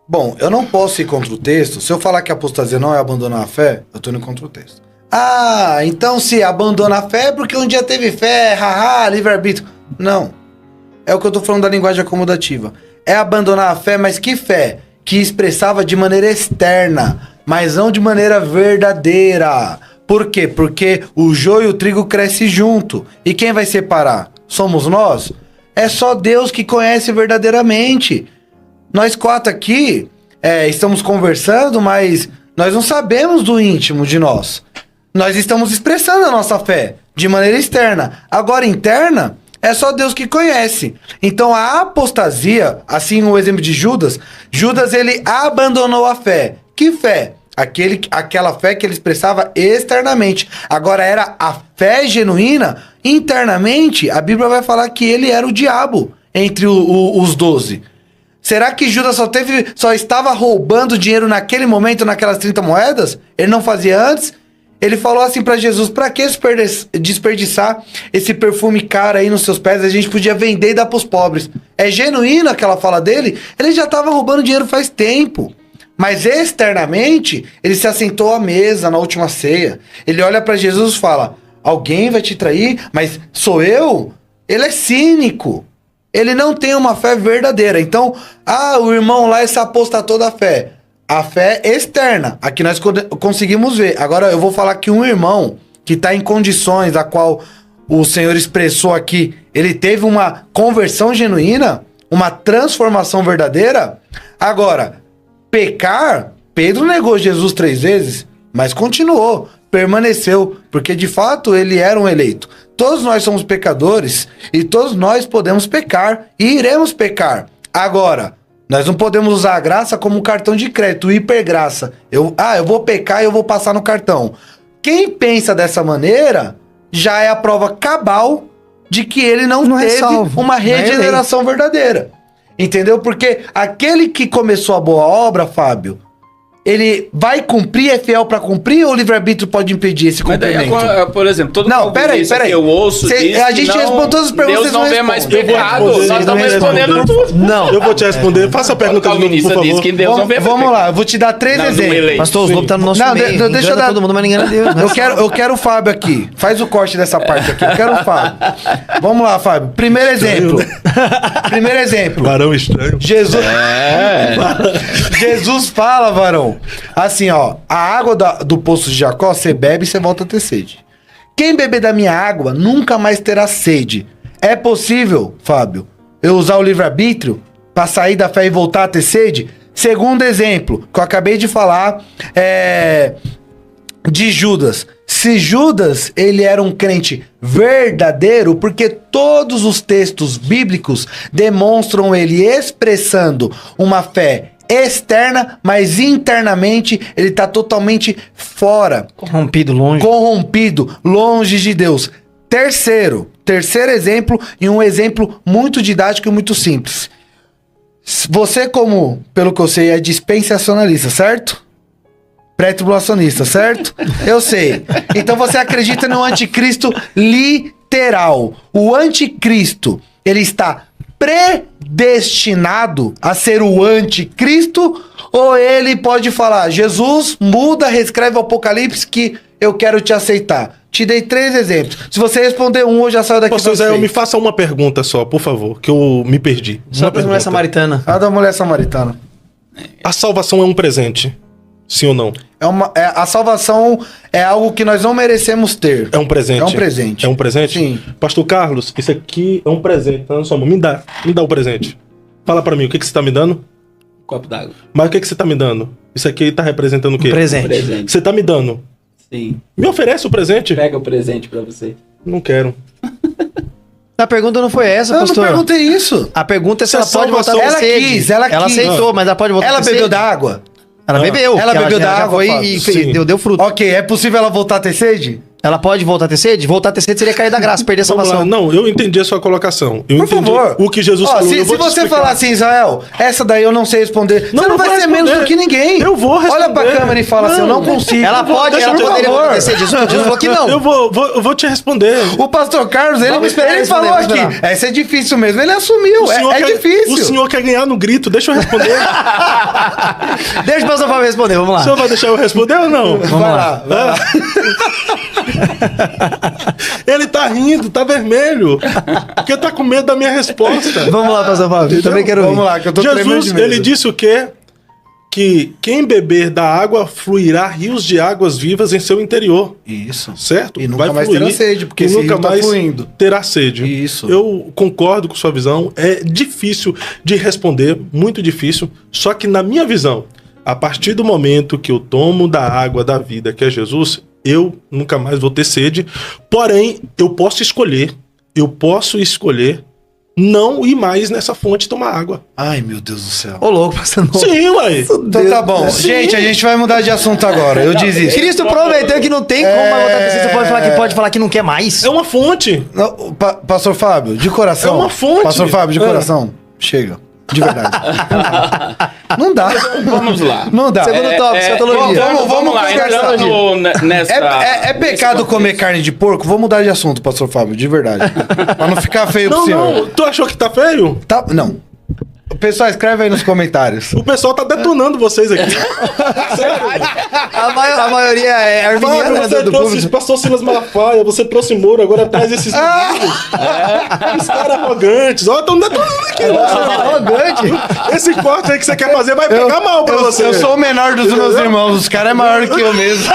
Bom, eu não posso ir contra o texto. Se eu falar que a apostasia não é abandonar a fé, eu tô indo contra o texto. Ah, então se abandona a fé é porque um dia teve fé, haha, livre-arbítrio. Não. É o que eu tô falando da linguagem acomodativa. É abandonar a fé, mas que fé? Que expressava de maneira externa, mas não de maneira verdadeira. Por quê? Porque o joio e o trigo crescem junto. E quem vai separar? Somos nós? É só Deus que conhece verdadeiramente. Nós quatro aqui estamos conversando, mas nós não sabemos do íntimo de nós. Nós estamos expressando a nossa fé de maneira externa. Agora, interna, é só Deus que conhece. Então, a apostasia, assim o exemplo de Judas, Judas ele abandonou a fé. Que fé? Aquela fé que ele expressava externamente. Agora, era a fé genuína, internamente, a Bíblia vai falar que ele era o diabo entre os 12. Será que Judas só estava roubando dinheiro naquele momento, naquelas 30 moedas? Ele não fazia antes? Ele falou assim pra Jesus, pra que desperdiçar esse perfume caro aí nos seus pés? A gente podia vender e dar pros pobres. É genuína aquela fala dele? Ele já tava roubando dinheiro faz tempo. Mas externamente, ele se assentou à mesa na última ceia. Ele olha pra Jesus e fala, alguém vai te trair? Mas sou eu? Ele é cínico. Ele não tem uma fé verdadeira. Então, o irmão lá se apostatou da fé. A fé externa, aqui nós conseguimos ver. Agora eu vou falar que um irmão que está em condições a qual o Senhor expressou aqui, ele teve uma conversão genuína, uma transformação verdadeira. Agora, pecar, Pedro negou Jesus 3 vezes, mas continuou, permaneceu, porque de fato ele era um eleito. Todos nós somos pecadores e todos nós podemos pecar e iremos pecar. Agora, nós não podemos usar a graça como um cartão de crédito, hipergraça. Eu vou pecar e eu vou passar no cartão. Quem pensa dessa maneira já é a prova cabal de que ele não teve uma regeneração verdadeira. Entendeu? Porque aquele que começou a boa obra, Fábio, ele vai cumprir, é fiel pra cumprir, ou o livre-arbítrio pode impedir esse cumprimento? Mas daí, por exemplo, todo Não, peraí. eu ouço diz A gente responde todas as perguntas. Deus não vê mais pecado, responder, nós estamos vocês respondendo tudo. Não. Eu vou te responder. Faça a pergunta de novo, por diz favor. que Deus não vê mais Vamos pecado. lá, eu vou te dar 3 Não, do exemplos. eleito. Pastor, os lobos tá no nosso Não, meio. deixa eu Engana dar- todo mundo, mas ninguém engana Deus. Né? Eu quero o Fábio aqui. Faz o corte dessa parte aqui. Eu quero o Fábio. Vamos lá, Fábio. Primeiro exemplo. Primeiro exemplo. Varão estranho. Jesus fala, varão, assim, ó, a água do poço de Jacó, você bebe e você volta a ter sede. Quem beber da minha água nunca mais terá sede. É possível, Fábio, eu usar o livre-arbítrio para sair da fé e voltar a ter sede? Segundo exemplo, que eu acabei de falar, de Judas. Se Judas, ele era um crente verdadeiro, porque todos os textos bíblicos demonstram ele expressando uma fé externa, mas internamente ele está totalmente fora, Corrompido, longe. corrompido, longe de Deus. Terceiro exemplo, e um exemplo muito didático e muito simples. Você, como, pelo que eu sei, é dispensacionalista, certo? Pré-tribulacionista, certo? Eu sei. Então você acredita no anticristo literal. O anticristo, ele está predestinado a ser o anticristo, ou ele pode falar, Jesus, muda, reescreve o Apocalipse que eu quero te aceitar. Te dei 3 exemplos. Se você responder um, eu já saio daqui. Pastor Zé, me faça uma pergunta só, por favor, que eu me perdi. Só Uma pra mulher pergunta. samaritana. A da mulher samaritana. A salvação é um presente? Sim ou não? A salvação é algo que nós não merecemos ter. É um presente. É um presente. É um presente? Sim. Pastor Carlos, isso aqui é um presente, tá na sua mão. Me dá o presente. Fala pra mim, o que você tá me dando? Copo d'água. Mas o que você tá me dando? Isso aqui tá representando o quê? Presente. Presente. Você tá me dando? Sim. Me oferece o presente? Pega o presente pra você. Não quero. A pergunta não foi essa, Eu não pastor. perguntei isso. A pergunta é se ela Essa pode voltar a ter ela sede. quis, ela quis. aceitou, mas ela pode voltar a ter Ela sede. bebeu da água? Ela bebeu. Ela porque bebeu da já água, foi Fábio? e Sim. deu fruto. Ok, é possível ela voltar a ter sede? Ela pode voltar a ter sede? Voltar a ter sede seria cair da graça, perder a Vamos lá. salvação. Não, eu entendi a sua colocação. Eu Por entendi favor. o que Jesus Ó, falou. Se, Eu vou se te você explicar. falar assim, Israel, essa daí eu não sei responder, Não, você não eu vai vou ser menos responder. do que ninguém. Eu vou responder. Olha pra câmera e fala assim, eu não consigo. Ela pode, deixa ela eu poderia por voltar a favor. ter sede. Jesus falou que não. Eu vou te responder. O pastor Carlos, ele, Vamos esperar, ele vamos falou esperar, aqui, vamos essa é difícil mesmo, ele assumiu, é difícil. O senhor quer ganhar no grito, deixa eu responder. Deixa o pastor Fábio responder, vamos O lá. senhor vai deixar eu responder ou não? Vai lá, vai lá. Ele tá rindo, tá vermelho. Porque tá com medo da minha resposta. Vamos lá, pastor Fábio. Eu também quero Vamos ouvir. lá, que eu tô tremendo Jesus, de medo. ele disse o quê? Que quem beber da água fluirá rios de águas vivas em seu interior. Isso. Certo? E nunca mais terá sede, porque e esse nunca rio tá mais fluindo. terá sede. Isso. Eu concordo com sua visão. É difícil de responder, muito difícil. Só que na minha visão, a partir do momento que eu tomo da água da vida, que é Jesus, eu nunca mais vou ter sede. Porém, eu posso escolher não ir mais nessa fonte tomar água. Ai, meu Deus do céu. Ô, louco, pastor. Sim, ué. Então tá bom. Sim. Gente, a gente vai mudar de assunto agora. Eu desisto. Cristo prometeu que não tem como mais voltar a ter sede. Você pode falar que não quer mais. É uma fonte. Não, Pastor Fábio, de coração. É uma fonte. Pastor Fábio, de coração. Chega. De verdade. Não dá. Vamos lá. Não dá. Segundo tópico, escatologia. Vamos lá, conversar. entrando nessa... É pecado comer carne de porco? Vou mudar de assunto, Pastor Fábio, de verdade. Pra não ficar feio pro Não, senhor. não. Tu achou que tá feio? Tá, não. Pessoal, escreve aí nos comentários. O pessoal tá detonando vocês aqui. Sério. A maioria é arminiana, Fábio, né, você do trouxe público. pastor Silas Malafaia, você trouxe Moro, agora traz esses meninos. Os caras arrogantes. Ó, estão detonando aqui. Arrogante. Esse corte aí que você quer fazer vai pegar mal pra você. Eu sou o menor dos meus irmãos. Os caras é maior que eu mesmo.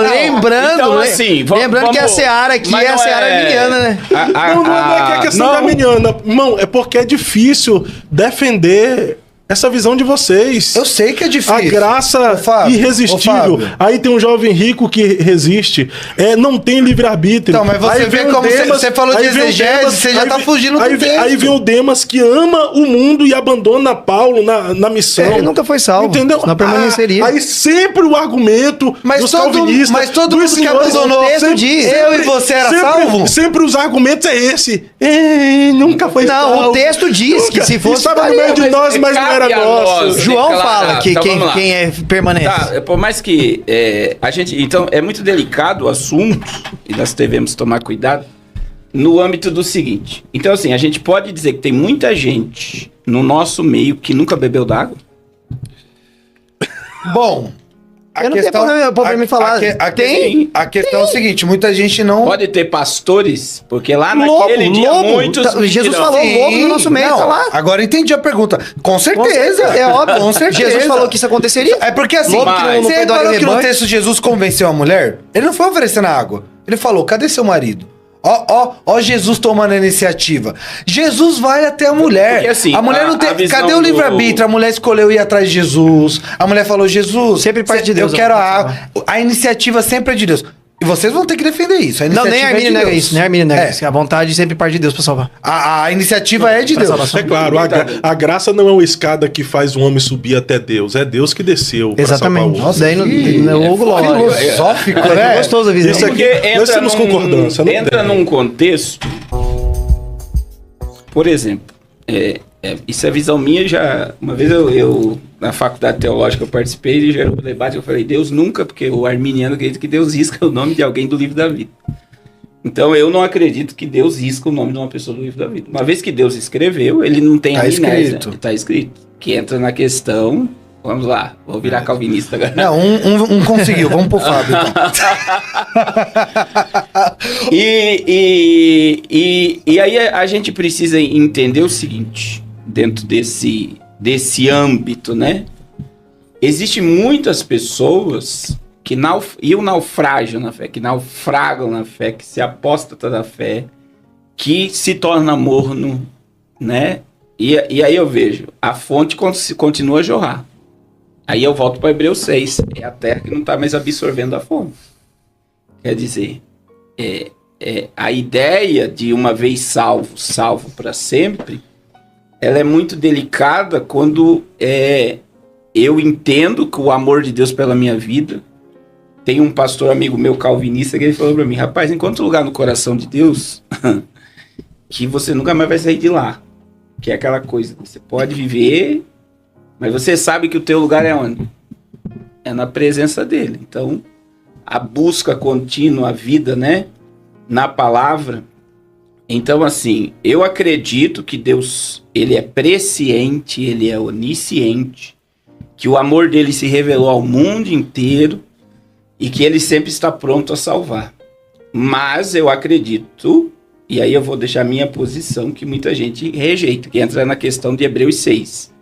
Lembrando, Então, assim, lembrando que a Seara aqui mas é a não Seara arminiana, né? Não é que é questão de arminiana. Irmão, é porque é difícil defender essa visão de vocês. Eu sei que é difícil. A graça Ô, Fábio, irresistível. ô, Fábio. Aí tem um jovem rico que resiste. Não tem livre-arbítrio. Então, mas você Aí vê vem o como você falou de aí vem o exegese, você já aí tá vem- fugindo do aí vem, texto. aí vem o Demas que ama o mundo e abandona Paulo na missão. Ele nunca foi salvo, Entendeu? senão permaneceria. Aí sempre o argumento dos calvinistas. Mas todo dos mundo que senhores, abandonou, texto diz. eu e você era sempre, salvo? Sempre os argumentos é esse. Nunca foi Não, salvo. o texto diz que se fosse... Estava no meio de nós, mas não era cabe a nosso. nós. João fala que Então, vamos lá. quem é permanece. Tá, por mais que a gente... Então, é muito delicado o assunto, e nós devemos tomar cuidado, no âmbito do seguinte. Então, assim, a gente pode dizer que tem muita gente no nosso meio que nunca bebeu d'água? Bom, Eu não tenho problema em falar. Tem. A questão é o seguinte, muita gente não... Pode ter pastores, porque lá Lobo, naquele dia lobo. muitos... Tá, Jesus dirão, falou lobo no nosso meio, não, tá lá. Agora entendi a pergunta. Com certeza. É óbvio. Com certeza. Jesus falou que isso aconteceria. É porque assim, Lobo que não você perdoa reparou que no rebanho. texto Jesus convenceu a mulher? Ele não foi oferecendo água. Ele falou, cadê seu marido? Ó Jesus tomando a iniciativa. Jesus vai até a mulher. Porque, assim, a mulher não a tem... visão Cadê o livre-arbítrio? A mulher escolheu ir atrás de Jesus. A mulher falou, Jesus... Sempre parte de Deus, Eu quero a eu vou água. A iniciativa sempre é de Deus. E vocês vão ter que defender isso. A Não, nem iniciativa Armínio é de nega Deus. isso. Nem Armínio nega É. isso. A vontade sempre parte de Deus pra salvar. A iniciativa é de Pra Deus. salvação. É claro, a graça não é uma escada que faz o homem subir até Deus. É Deus que desceu para salvar o Exatamente. homem. Daí não é o glória. Filosófico, É né? gostoso a visão. Isso aqui- Porque nós temos concordância, não entra tem. num contexto, por exemplo, isso é visão minha. Já uma vez eu na faculdade teológica eu participei e gerou um debate. Eu falei, Deus nunca, porque o arminiano acredita que Deus risca o nome de alguém do livro da vida. Então eu não acredito que Deus risca o nome de uma pessoa do livro da vida. Uma vez que Deus escreveu, ele não tem Tá amnésia. escrito. Tá escrito. Que entra na questão. Vamos lá, vou virar calvinista agora. Não, um conseguiu. Vamos pro Fábio, então. E aí a gente precisa entender o seguinte, dentro desse âmbito, né? Existem muitas pessoas que o naufrágio na fé, que naufragam na fé, que se apostatam da fé, que se torna morno, né? E aí eu vejo, a fonte continua a jorrar. Aí eu volto para Hebreus 6, é a terra que não está mais absorvendo a fonte. Quer dizer, a ideia de uma vez salvo, salvo para sempre, ela é muito delicada quando eu entendo que o amor de Deus pela minha vida. Tem um pastor amigo meu calvinista que ele falou para mim: rapaz, encontra um lugar no coração de Deus que você nunca mais vai sair de lá. Que é aquela coisa, você pode viver, mas você sabe que o teu lugar é onde? É na presença dele. Então, a busca contínua, a vida, né? Na palavra. Então, assim, eu acredito que Deus, ele é presciente, ele é onisciente, que o amor dele se revelou ao mundo inteiro e que ele sempre está pronto a salvar. Mas eu acredito, e aí eu vou deixar minha posição, que muita gente rejeita, que entra na questão de Hebreus 6,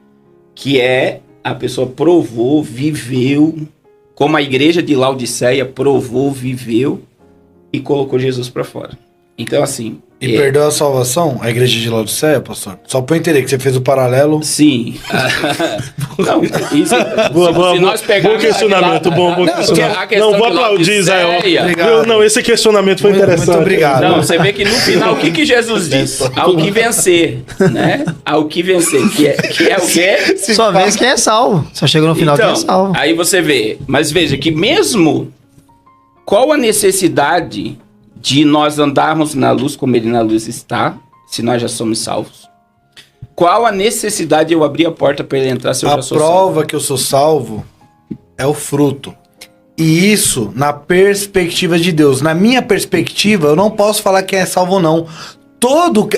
que é a pessoa provou, viveu, como a igreja de Laodiceia provou, viveu e colocou Jesus para fora. Então, assim... E perdeu a salvação, a igreja de Laodiceia, pastor? Só pra eu entender que você fez o paralelo. Sim. Não, isso, se nós pegarmos... Bom questionamento, bom questionamento. Não, vou aplaudir, Israel. Não, esse questionamento foi interessante. Muito obrigado. Não, você vê que no final, o que Jesus disse? Ao que vencer, né? Ao que vencer, que é o quê? Só vez quem é salvo. Só chega no final então, quem é salvo. Aí você vê, mas veja que mesmo... Qual a necessidade de nós andarmos na luz como ele na luz está, se nós já somos salvos? Qual a necessidade de eu abrir a porta para ele entrar se eu já sou salvo? A prova que eu sou salvo é o fruto. E isso na perspectiva de Deus. Na minha perspectiva, eu não posso falar quem é salvo ou não.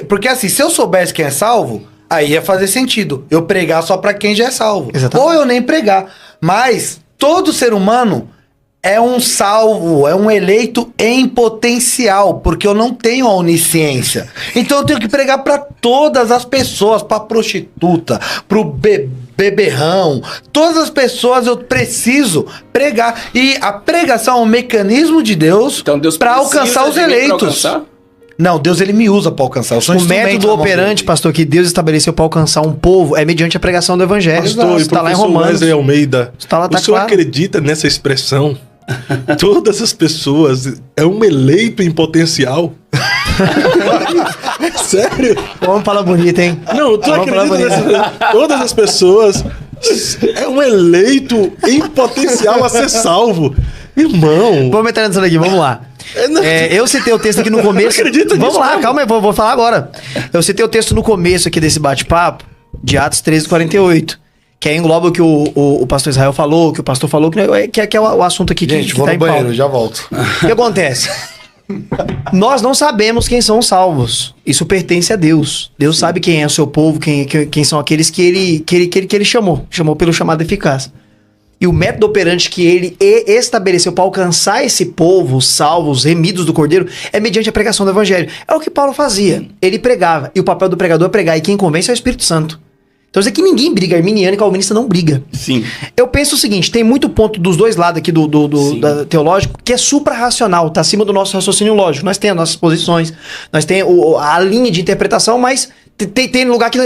Porque assim, se eu soubesse quem é salvo, aí ia fazer sentido eu pregar só para quem já é salvo. Exatamente. Ou eu nem pregar. Mas todo ser humano é um salvo, é um eleito em potencial, porque eu não tenho a onisciência. Então eu tenho que pregar para todas as pessoas, para prostituta, pro beberrão, todas as pessoas eu preciso pregar. E a pregação é um mecanismo de Deus, então, para alcançar os eleitos. Não, Deus ele me usa para alcançar. Eu sou o método operante, pastor, que Deus estabeleceu para alcançar um povo é mediante a pregação do evangelho. Pastor, está lá em Romanos. Wesley Almeida, tá lá, tá o senhor acredita nessa expressão? Todas as pessoas é um eleito em potencial. Sério? Vamos falar bonito, hein? Não, tu acredita nessa... Todas as pessoas é um eleito em potencial a ser salvo. Irmão. Vamos entrar nisso aqui, vamos lá. Eu citei o texto aqui no começo. Vamos lá, mesmo? Calma aí, vou falar agora. Eu citei o texto no começo aqui desse bate-papo, de Atos 13:48. Que aí engloba o que o pastor Israel falou, que o pastor falou, que é o assunto aqui gente, que vou tá no banheiro, já volto. O que acontece? Nós não sabemos quem são os salvos. Isso pertence a Deus. Deus sabe quem é o seu povo, quem são aqueles que ele chamou pelo chamado eficaz. E o método operante que ele estabeleceu para alcançar esse povo, salvos, remidos do Cordeiro, é mediante a pregação do Evangelho. É o que Paulo fazia. Ele pregava. E o papel do pregador é pregar. E quem convence é o Espírito Santo. Então isso aqui ninguém briga. Arminiano e calvinista não briga. Sim. Eu penso o seguinte, tem muito ponto dos dois lados aqui do teológico que é supra-racional, tá acima do nosso raciocínio lógico. Nós temos as nossas posições, nós temos a linha de interpretação, mas tem lugar que,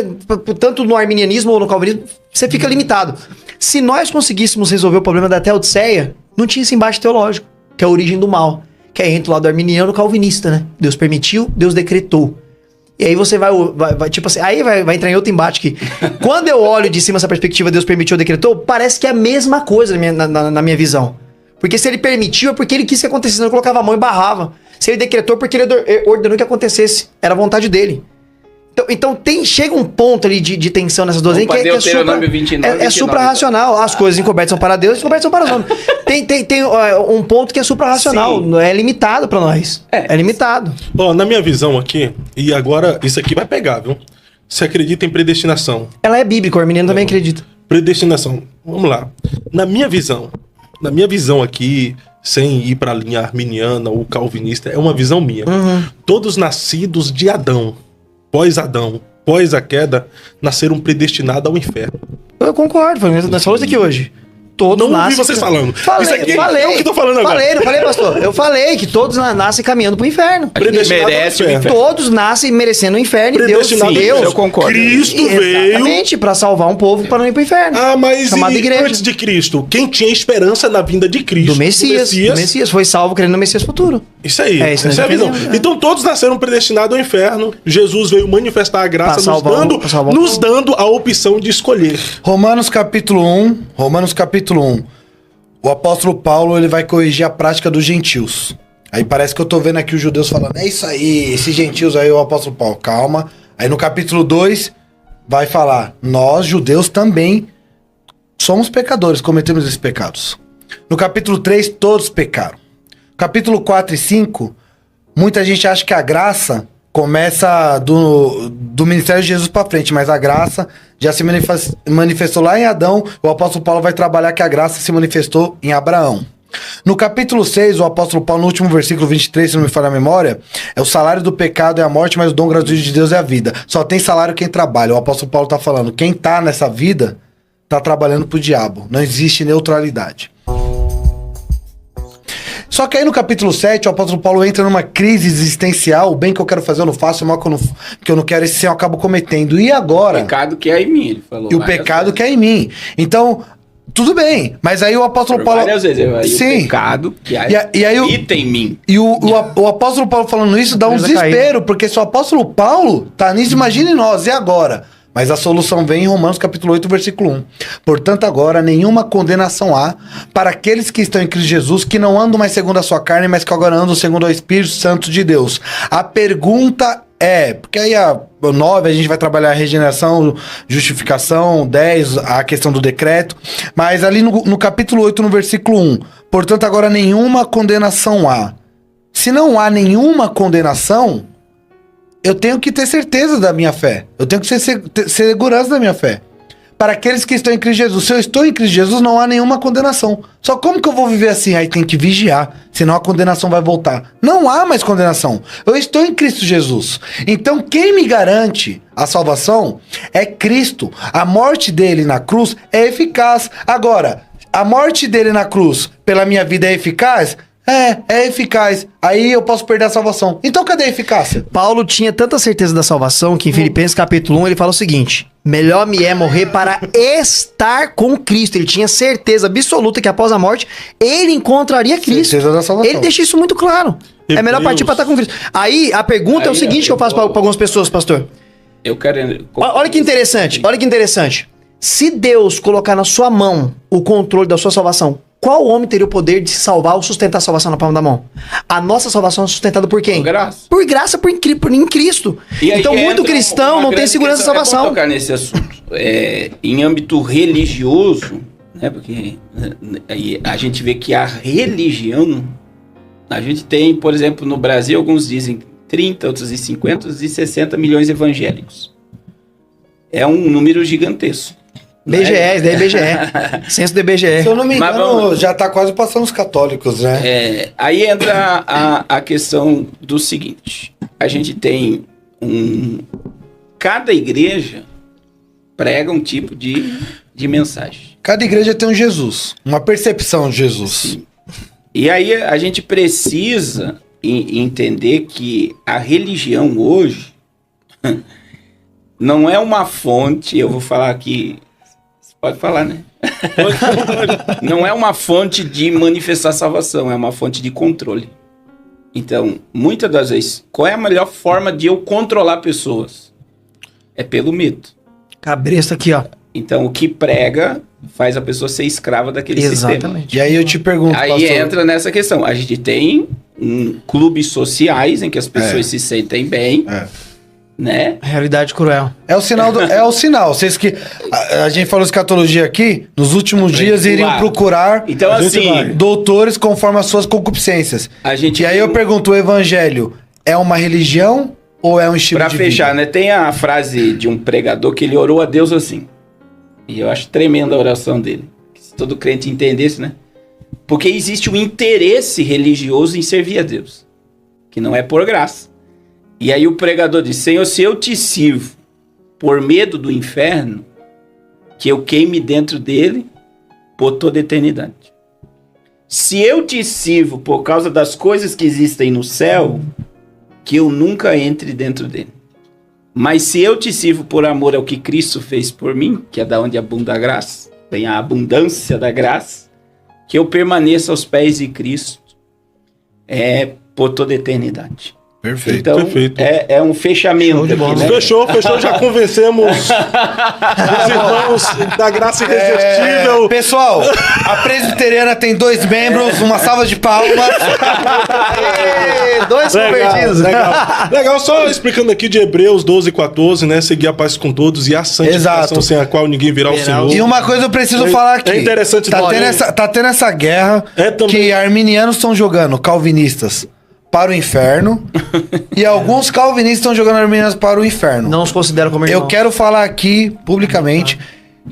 tanto no arminianismo ou no calvinismo, você fica limitado. Se nós conseguíssemos resolver o problema da Teodiceia, não tinha esse embate teológico, que é a origem do mal, que é entre o lado arminiano e o calvinista, né? Deus permitiu, Deus decretou. E aí você vai tipo assim, aí vai entrar em outro embate que quando eu olho de cima essa perspectiva, Deus permitiu ou decretou, parece que é a mesma coisa na minha visão. Porque se ele permitiu é porque ele quis que acontecesse, senão ele colocava a mão e barrava. Se ele decretou, porque ele ordenou que acontecesse. Era a vontade dele. Então chega um ponto ali de tensão nessas duas linhas que é supra-racional. As coisas encobertas são para Deus, as encobertas são para os homens. Tem um ponto que é supra-racional, é limitado para nós. É limitado. Ó, na minha visão aqui, e agora isso aqui vai pegar, viu? Você acredita em predestinação? Ela é bíblica, o arminiano também acredita. Predestinação, vamos lá. Na minha visão aqui, sem ir para a linha arminiana ou calvinista, é uma visão minha. Uhum. Todos nascidos de Adão, pós-Adão, pós a queda, nasceram predestinados ao inferno. Eu concordo, nós falamos aqui hoje. todos Não ouvi nascem... vocês falando. Falei, Isso aqui falei. é o que eu tô falando agora. Falei, não falei, pastor? Eu falei que todos nascem caminhando pro inferno. A gente Predestinado merece ao o inferno. inferno. Todos nascem merecendo o inferno e Deus, Predestinado ao inferno. eu concordo. Cristo veio... Exatamente, pra salvar um povo para não ir pro inferno. Ah, mas Chamada e igreja. antes de Cristo? Quem tinha esperança na vinda de Cristo? Do Messias. Do Messias. Foi salvo crendo no Messias futuro. Isso aí. É isso, Essa é a nós visão. entendemos, né? Então todos nasceram predestinados ao inferno. Jesus veio manifestar a graça, Pra salvar pra salvar o nos povo. dando a opção de escolher. Romanos capítulo 1, o apóstolo Paulo ele vai corrigir a prática dos gentios. Aí parece que eu tô vendo aqui os judeus falando, é isso aí, esses gentios aí, o apóstolo Paulo, calma. Aí no capítulo 2 vai falar, nós judeus também somos pecadores, cometemos esses pecados. No capítulo 3, todos pecaram. Capítulo 4 e 5, muita gente acha que a graça começa do ministério de Jesus para frente, mas a graça já se manifestou lá em Adão. O apóstolo Paulo vai trabalhar que a graça se manifestou em Abraão. No capítulo 6, o apóstolo Paulo, no último versículo 23, se não me falha a memória, o salário do pecado é a morte, mas o dom gratuito de Deus é a vida. Só tem salário quem trabalha. O apóstolo Paulo está falando, quem está nessa vida está trabalhando pro diabo. Não existe neutralidade. Só que aí no capítulo 7, o apóstolo Paulo entra numa crise existencial. O bem que eu quero fazer eu não faço, o mal que eu não quero, esse sim eu acabo cometendo. E agora? O pecado que é em mim, ele falou. E o pecado que é em mim. Então, tudo bem. Mas aí o apóstolo Paulo... Várias vezes. Aí sim. O pecado que E aí habita em mim. E o apóstolo Paulo falando isso dá um desespero, porque se o apóstolo Paulo tá nisso, imagine nós, e agora? Mas a solução vem em Romanos capítulo 8, versículo 1. Portanto, agora nenhuma condenação há para aqueles que estão em Cristo Jesus, que não andam mais segundo a sua carne, mas que agora andam segundo o Espírito Santo de Deus. A pergunta é, porque aí a 9 a gente vai trabalhar a regeneração, justificação, 10 a questão do decreto, mas ali no capítulo 8, no versículo 1, portanto, agora nenhuma condenação há. Se não há nenhuma condenação, eu tenho que ter certeza da minha fé. Eu tenho que ter segurança da minha fé. Para aqueles que estão em Cristo Jesus. Se eu estou em Cristo Jesus, não há nenhuma condenação. Só como que eu vou viver assim? Aí tem que vigiar, senão a condenação vai voltar. Não há mais condenação. Eu estou em Cristo Jesus. Então quem me garante a salvação é Cristo. A morte dele na cruz é eficaz. Agora, a morte dele na cruz pela minha vida é eficaz? É eficaz. Aí eu posso perder a salvação. Então cadê a eficácia? Paulo tinha tanta certeza da salvação que em Filipenses capítulo 1 ele fala o seguinte: melhor me é morrer para estar com Cristo. Ele tinha certeza absoluta que após a morte ele encontraria Cristo. Certeza da salvação. Ele deixa isso muito claro. É melhor partir para estar com Cristo. Aí a pergunta é o seguinte que eu faço para algumas pessoas, pastor. Eu quero... Olha que interessante, olha que interessante. Se Deus colocar na sua mão o controle da sua salvação, qual homem teria o poder de se salvar ou sustentar a salvação na palma da mão? A nossa salvação é sustentada por quem? Por graça. Por graça, em Cristo. E aí Então, muito entra cristão uma não tem grande segurança da questão, é bom salvação. tocar nesse assunto. Em âmbito religioso, né? Porque aí a gente vê que a religião, a gente tem, por exemplo, no Brasil, alguns dizem 30, outros dizem 50, outros dizem 60 milhões evangélicos. É um número gigantesco. BGE, isso daí é BGE. Censo do IBGE. Se eu não me Mas engano, vamos- já tá quase passando os católicos, né? Aí entra a questão do seguinte: a gente tem cada igreja prega um tipo de mensagem. Cada igreja tem um Jesus, uma percepção de Jesus. E aí a gente precisa entender que a religião hoje não é uma fonte, eu vou falar aqui, você pode falar, né? Não é uma fonte de manifestar salvação, é uma fonte de controle. Então, muitas das vezes, qual é a melhor forma de eu controlar pessoas? É pelo medo. Cabresto aqui, ó. Então, o que prega faz a pessoa ser escrava daquele sistema. Exatamente. E aí eu te pergunto, Aí pastor, entra nessa questão. A gente tem clubes sociais em que as pessoas se sentem bem, né? Realidade cruel. é o sinal é o sinal. Vocês que a gente falou escatologia aqui, nos últimos dias iriam procurar Então, assim, doutores conforme as suas concupiscências. a gente... E aí eu pergunto, o evangelho é uma religião ou é um estilo Pra de fechar, vida? né? Tem a frase de um pregador que ele orou a Deus assim. E eu acho tremenda a oração dele. Se todo crente entendesse, né? Porque existe um interesse religioso em servir a Deus, que não é por graça. E aí o pregador diz: Senhor, se eu te sirvo por medo do inferno, que eu queime dentro dele, por toda a eternidade. Se eu te sirvo por causa das coisas que existem no céu, que eu nunca entre dentro dele. Mas se eu te sirvo por amor ao que Cristo fez por mim, que é da onde abunda a graça, vem a abundância da graça, que eu permaneça aos pés de Cristo, por toda a eternidade. Perfeito. Então, Perfeito. é um fechamento aqui, né? Fechou, já convencemos os irmãos da graça irresistível. Pessoal, a presbiteriana tem 2 membros, uma salva de palmas. Ê, 2 convertidos. Legal, só explicando aqui de Hebreus 12:14, né? Seguir a paz com todos e a santificação Exato. sem a qual ninguém virá ao Senhor. E uma coisa eu preciso falar aqui. É interessante tá tendo essa guerra também. que arminianos estão jogando calvinistas para o inferno e alguns calvinistas estão jogando arminianos para o inferno. Não os considero como irmãos. Eu quero falar aqui publicamente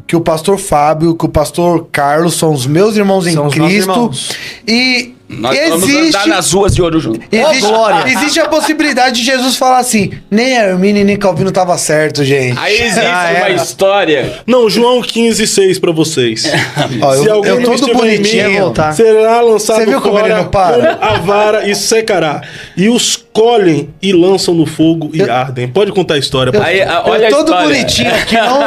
que o pastor Fábio, que o pastor Carlos são os meus irmãos em São os nossos Cristo. irmãos. E Nós vamos andar nas ruas de ouro junto. glória. Existe a possibilidade de Jesus falar assim: nem Armínio nem Calvino tava certo, gente. Aí existe uma era. história. Não, João 15:6 pra vocês. Ó, Se alguém eu não todo estiver em bonitinho. mim, voltar. será lançado Você viu como fora ele não para? com a vara e secará. E os colhem e lançam no fogo e ardem. Pode contar a história. Aí, olha a Eu todo história. bonitinho aqui, não.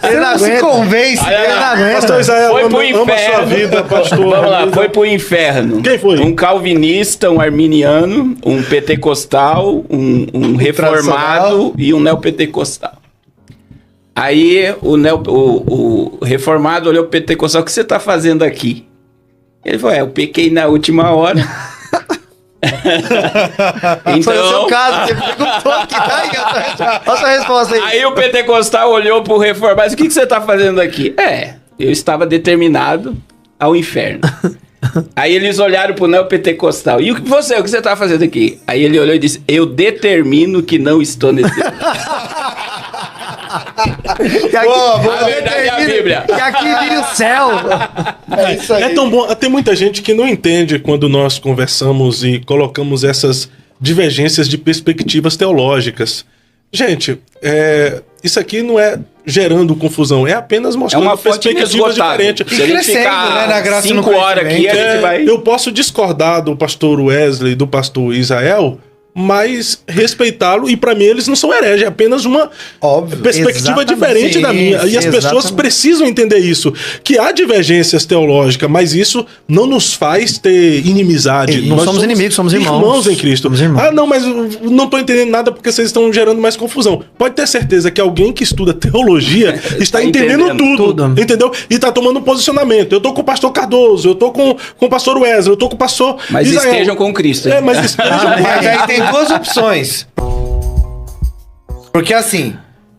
Você não não se aguenta. convence. Olha lá. Pastor Israel, Foi pro ama inferno. sua vida, pastor. Vamos lá, foi pro inferno. Quem foi? Um calvinista, um arminiano, um pentecostal, um reformado e um neopentecostal. Aí o reformado olhou pro pentecostal: o que você tá fazendo aqui? Ele falou: eu pequei na última hora. Foi o seu Então, caso, você perguntou aqui, tá aí, olha a sua resposta aí. aí o pentecostal olhou pro reformado e disse: o que você tá fazendo aqui? Eu estava determinado ao inferno. Aí eles olharam pro neopentecostal: e o que você tá fazendo aqui? Aí ele olhou e disse: eu determino que não estou nesse. Que aqui, A verdade é a Bíblia. que aqui vira o céu. É isso aí. É tão bom. Tem muita gente que não entende quando nós conversamos e colocamos essas divergências de perspectivas teológicas. Gente, isso aqui não é gerando confusão, é apenas mostrando uma fonte perspectivas inesgotável. diferentes. Se a gente crescendo, ficar né, na graça e no 5 horas aqui, a conhecimento. gente vai... Eu posso discordar do pastor Wesley e do pastor Israel, mas respeitá-lo, e para mim eles não são hereges, é apenas uma Óbvio. perspectiva Exatamente. diferente da minha. E as pessoas Exatamente. precisam entender isso, que há divergências teológicas, mas isso não nos faz ter inimizade. Não Nós somos inimigos, somos irmãos. Irmãos em Cristo. Somos irmãos. Ah, não, mas eu não tô entendendo nada porque vocês estão gerando mais confusão. Pode ter certeza que alguém que estuda teologia está entendendo tudo, entendeu? E tá tomando um posicionamento. Eu tô com o pastor Cardoso, eu tô com o pastor Wesley, eu tô com o pastor Mas Israel. estejam com Cristo. hein? Mas estejam Mas aí tem 2 opções. Porque assim,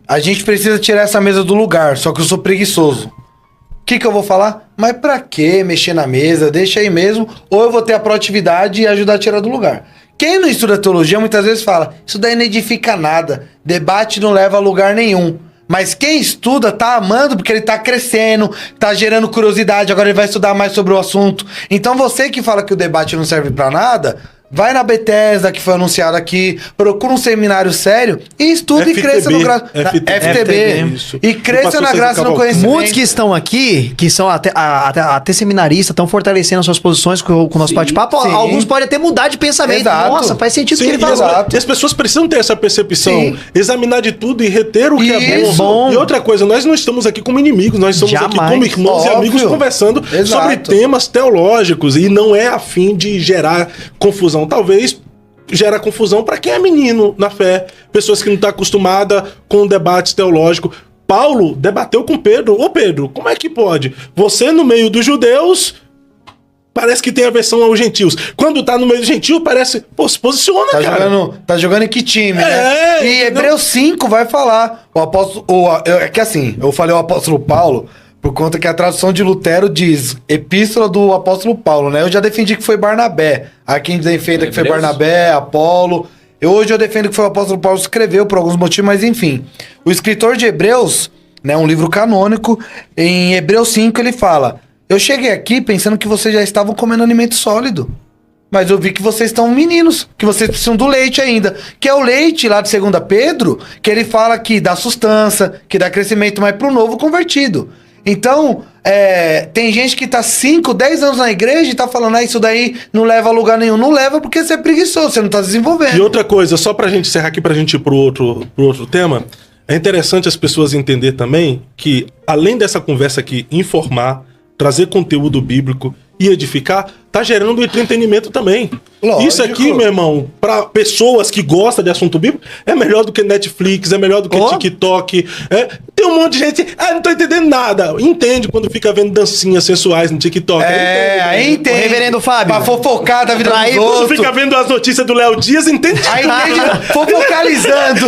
a gente precisa tirar essa mesa do lugar, só que eu sou preguiçoso. O que eu vou falar? Mas pra que mexer na mesa? Deixa aí mesmo. Ou eu vou ter a proatividade e ajudar a tirar do lugar. Quem não estuda teologia muitas vezes fala: isso daí não edifica nada. Debate não leva a lugar nenhum. Mas quem estuda tá amando porque ele tá crescendo, tá gerando curiosidade, agora ele vai estudar mais sobre o assunto. Então você que fala que o debate não serve pra nada, vai na Bethesda, que foi anunciado aqui, procura um seminário sério e estuda e cresça no graça. FTB. Isso. E cresça O pastor na César graça e no Cavalcante. conhecimento. Muitos que estão aqui, que são até seminaristas, estão fortalecendo suas posições com o nosso bate-papo. sim. Alguns podem até mudar de pensamento. Exato. Nossa, faz sentido o Sim, que ele e falou. as pessoas precisam ter essa percepção, Sim. examinar de tudo e reter o que é Isso. bom. E outra coisa, nós não estamos aqui como inimigos, nós estamos aqui Jamais. como irmãos Óbvio. e amigos conversando Exato. sobre temas teológicos, e não é a fim de gerar confusão. Talvez gera confusão para quem é menino na fé, pessoas que não estão acostumadas com debates teológicos. Paulo debateu com Pedro: ô Pedro, como é que pode? Você no meio dos judeus parece que tem aversão aos gentios. Quando tá no meio do gentio, parece... Pô, se posiciona, cara. Tá jogando em que time, né? É, E entendeu? Hebreus 5 vai falar. O apóstolo. É que assim, eu falei o apóstolo Paulo, por conta que a tradução de Lutero diz Epístola do apóstolo Paulo, né? Eu já defendi que foi Barnabé. Há quem defenda que foi Hebreus? Barnabé, Apolo. Hoje eu defendo que foi o apóstolo Paulo que escreveu por alguns motivos, mas enfim. O escritor de Hebreus, né, um livro canônico, em Hebreus 5 ele fala: eu cheguei aqui pensando que vocês já estavam comendo alimento sólido. Mas eu vi que vocês estão meninos, que vocês precisam do leite ainda. Que é o leite lá de 2 Pedro, que ele fala que dá sustância, que dá crescimento, mas pro novo convertido. Então, tem gente que tá 5, 10 anos na igreja e tá falando, isso daí não leva a lugar nenhum. Não leva porque você é preguiçoso, você não tá desenvolvendo. E outra coisa, só pra gente encerrar aqui, pra gente ir pro outro tema, é interessante as pessoas entenderem também que, além dessa conversa aqui, informar, trazer conteúdo bíblico e edificar, tá gerando entretenimento também. Lógico. Isso aqui, meu irmão, pra pessoas que gostam de assunto bíblico, é melhor do que Netflix, é melhor do que TikTok. Tem um monte de gente, não tô entendendo nada. Entende quando fica vendo dancinhas sensuais no TikTok. Aí entende. O reverendo Fábio. Pra fofocar da vida dos Quando outros. fica vendo as notícias do Léo Dias, entende? Aí entende fofocalizando.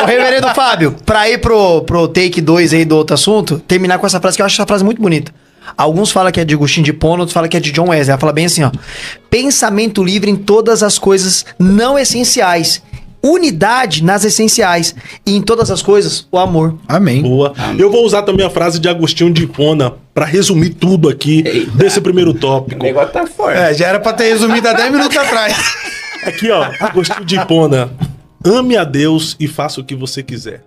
Ô, reverendo Fábio, pra ir pro take 2 aí do outro assunto, terminar com essa frase, que eu acho essa frase muito bonita. Alguns falam que é de Agostinho de Hipona, outros falam que é de John Wesley. Ela fala bem assim, ó. Pensamento livre em todas as coisas não essenciais. Unidade nas essenciais. E em todas as coisas, o amor. Amém. Boa. Eu vou usar também a frase de Agostinho de Hipona pra resumir tudo aqui desse primeiro O tópico. negócio tá forte. Já era pra ter resumido há 10 minutos atrás. Aqui, ó, Agostinho de Hipona. Ame a Deus e faça o que você quiser.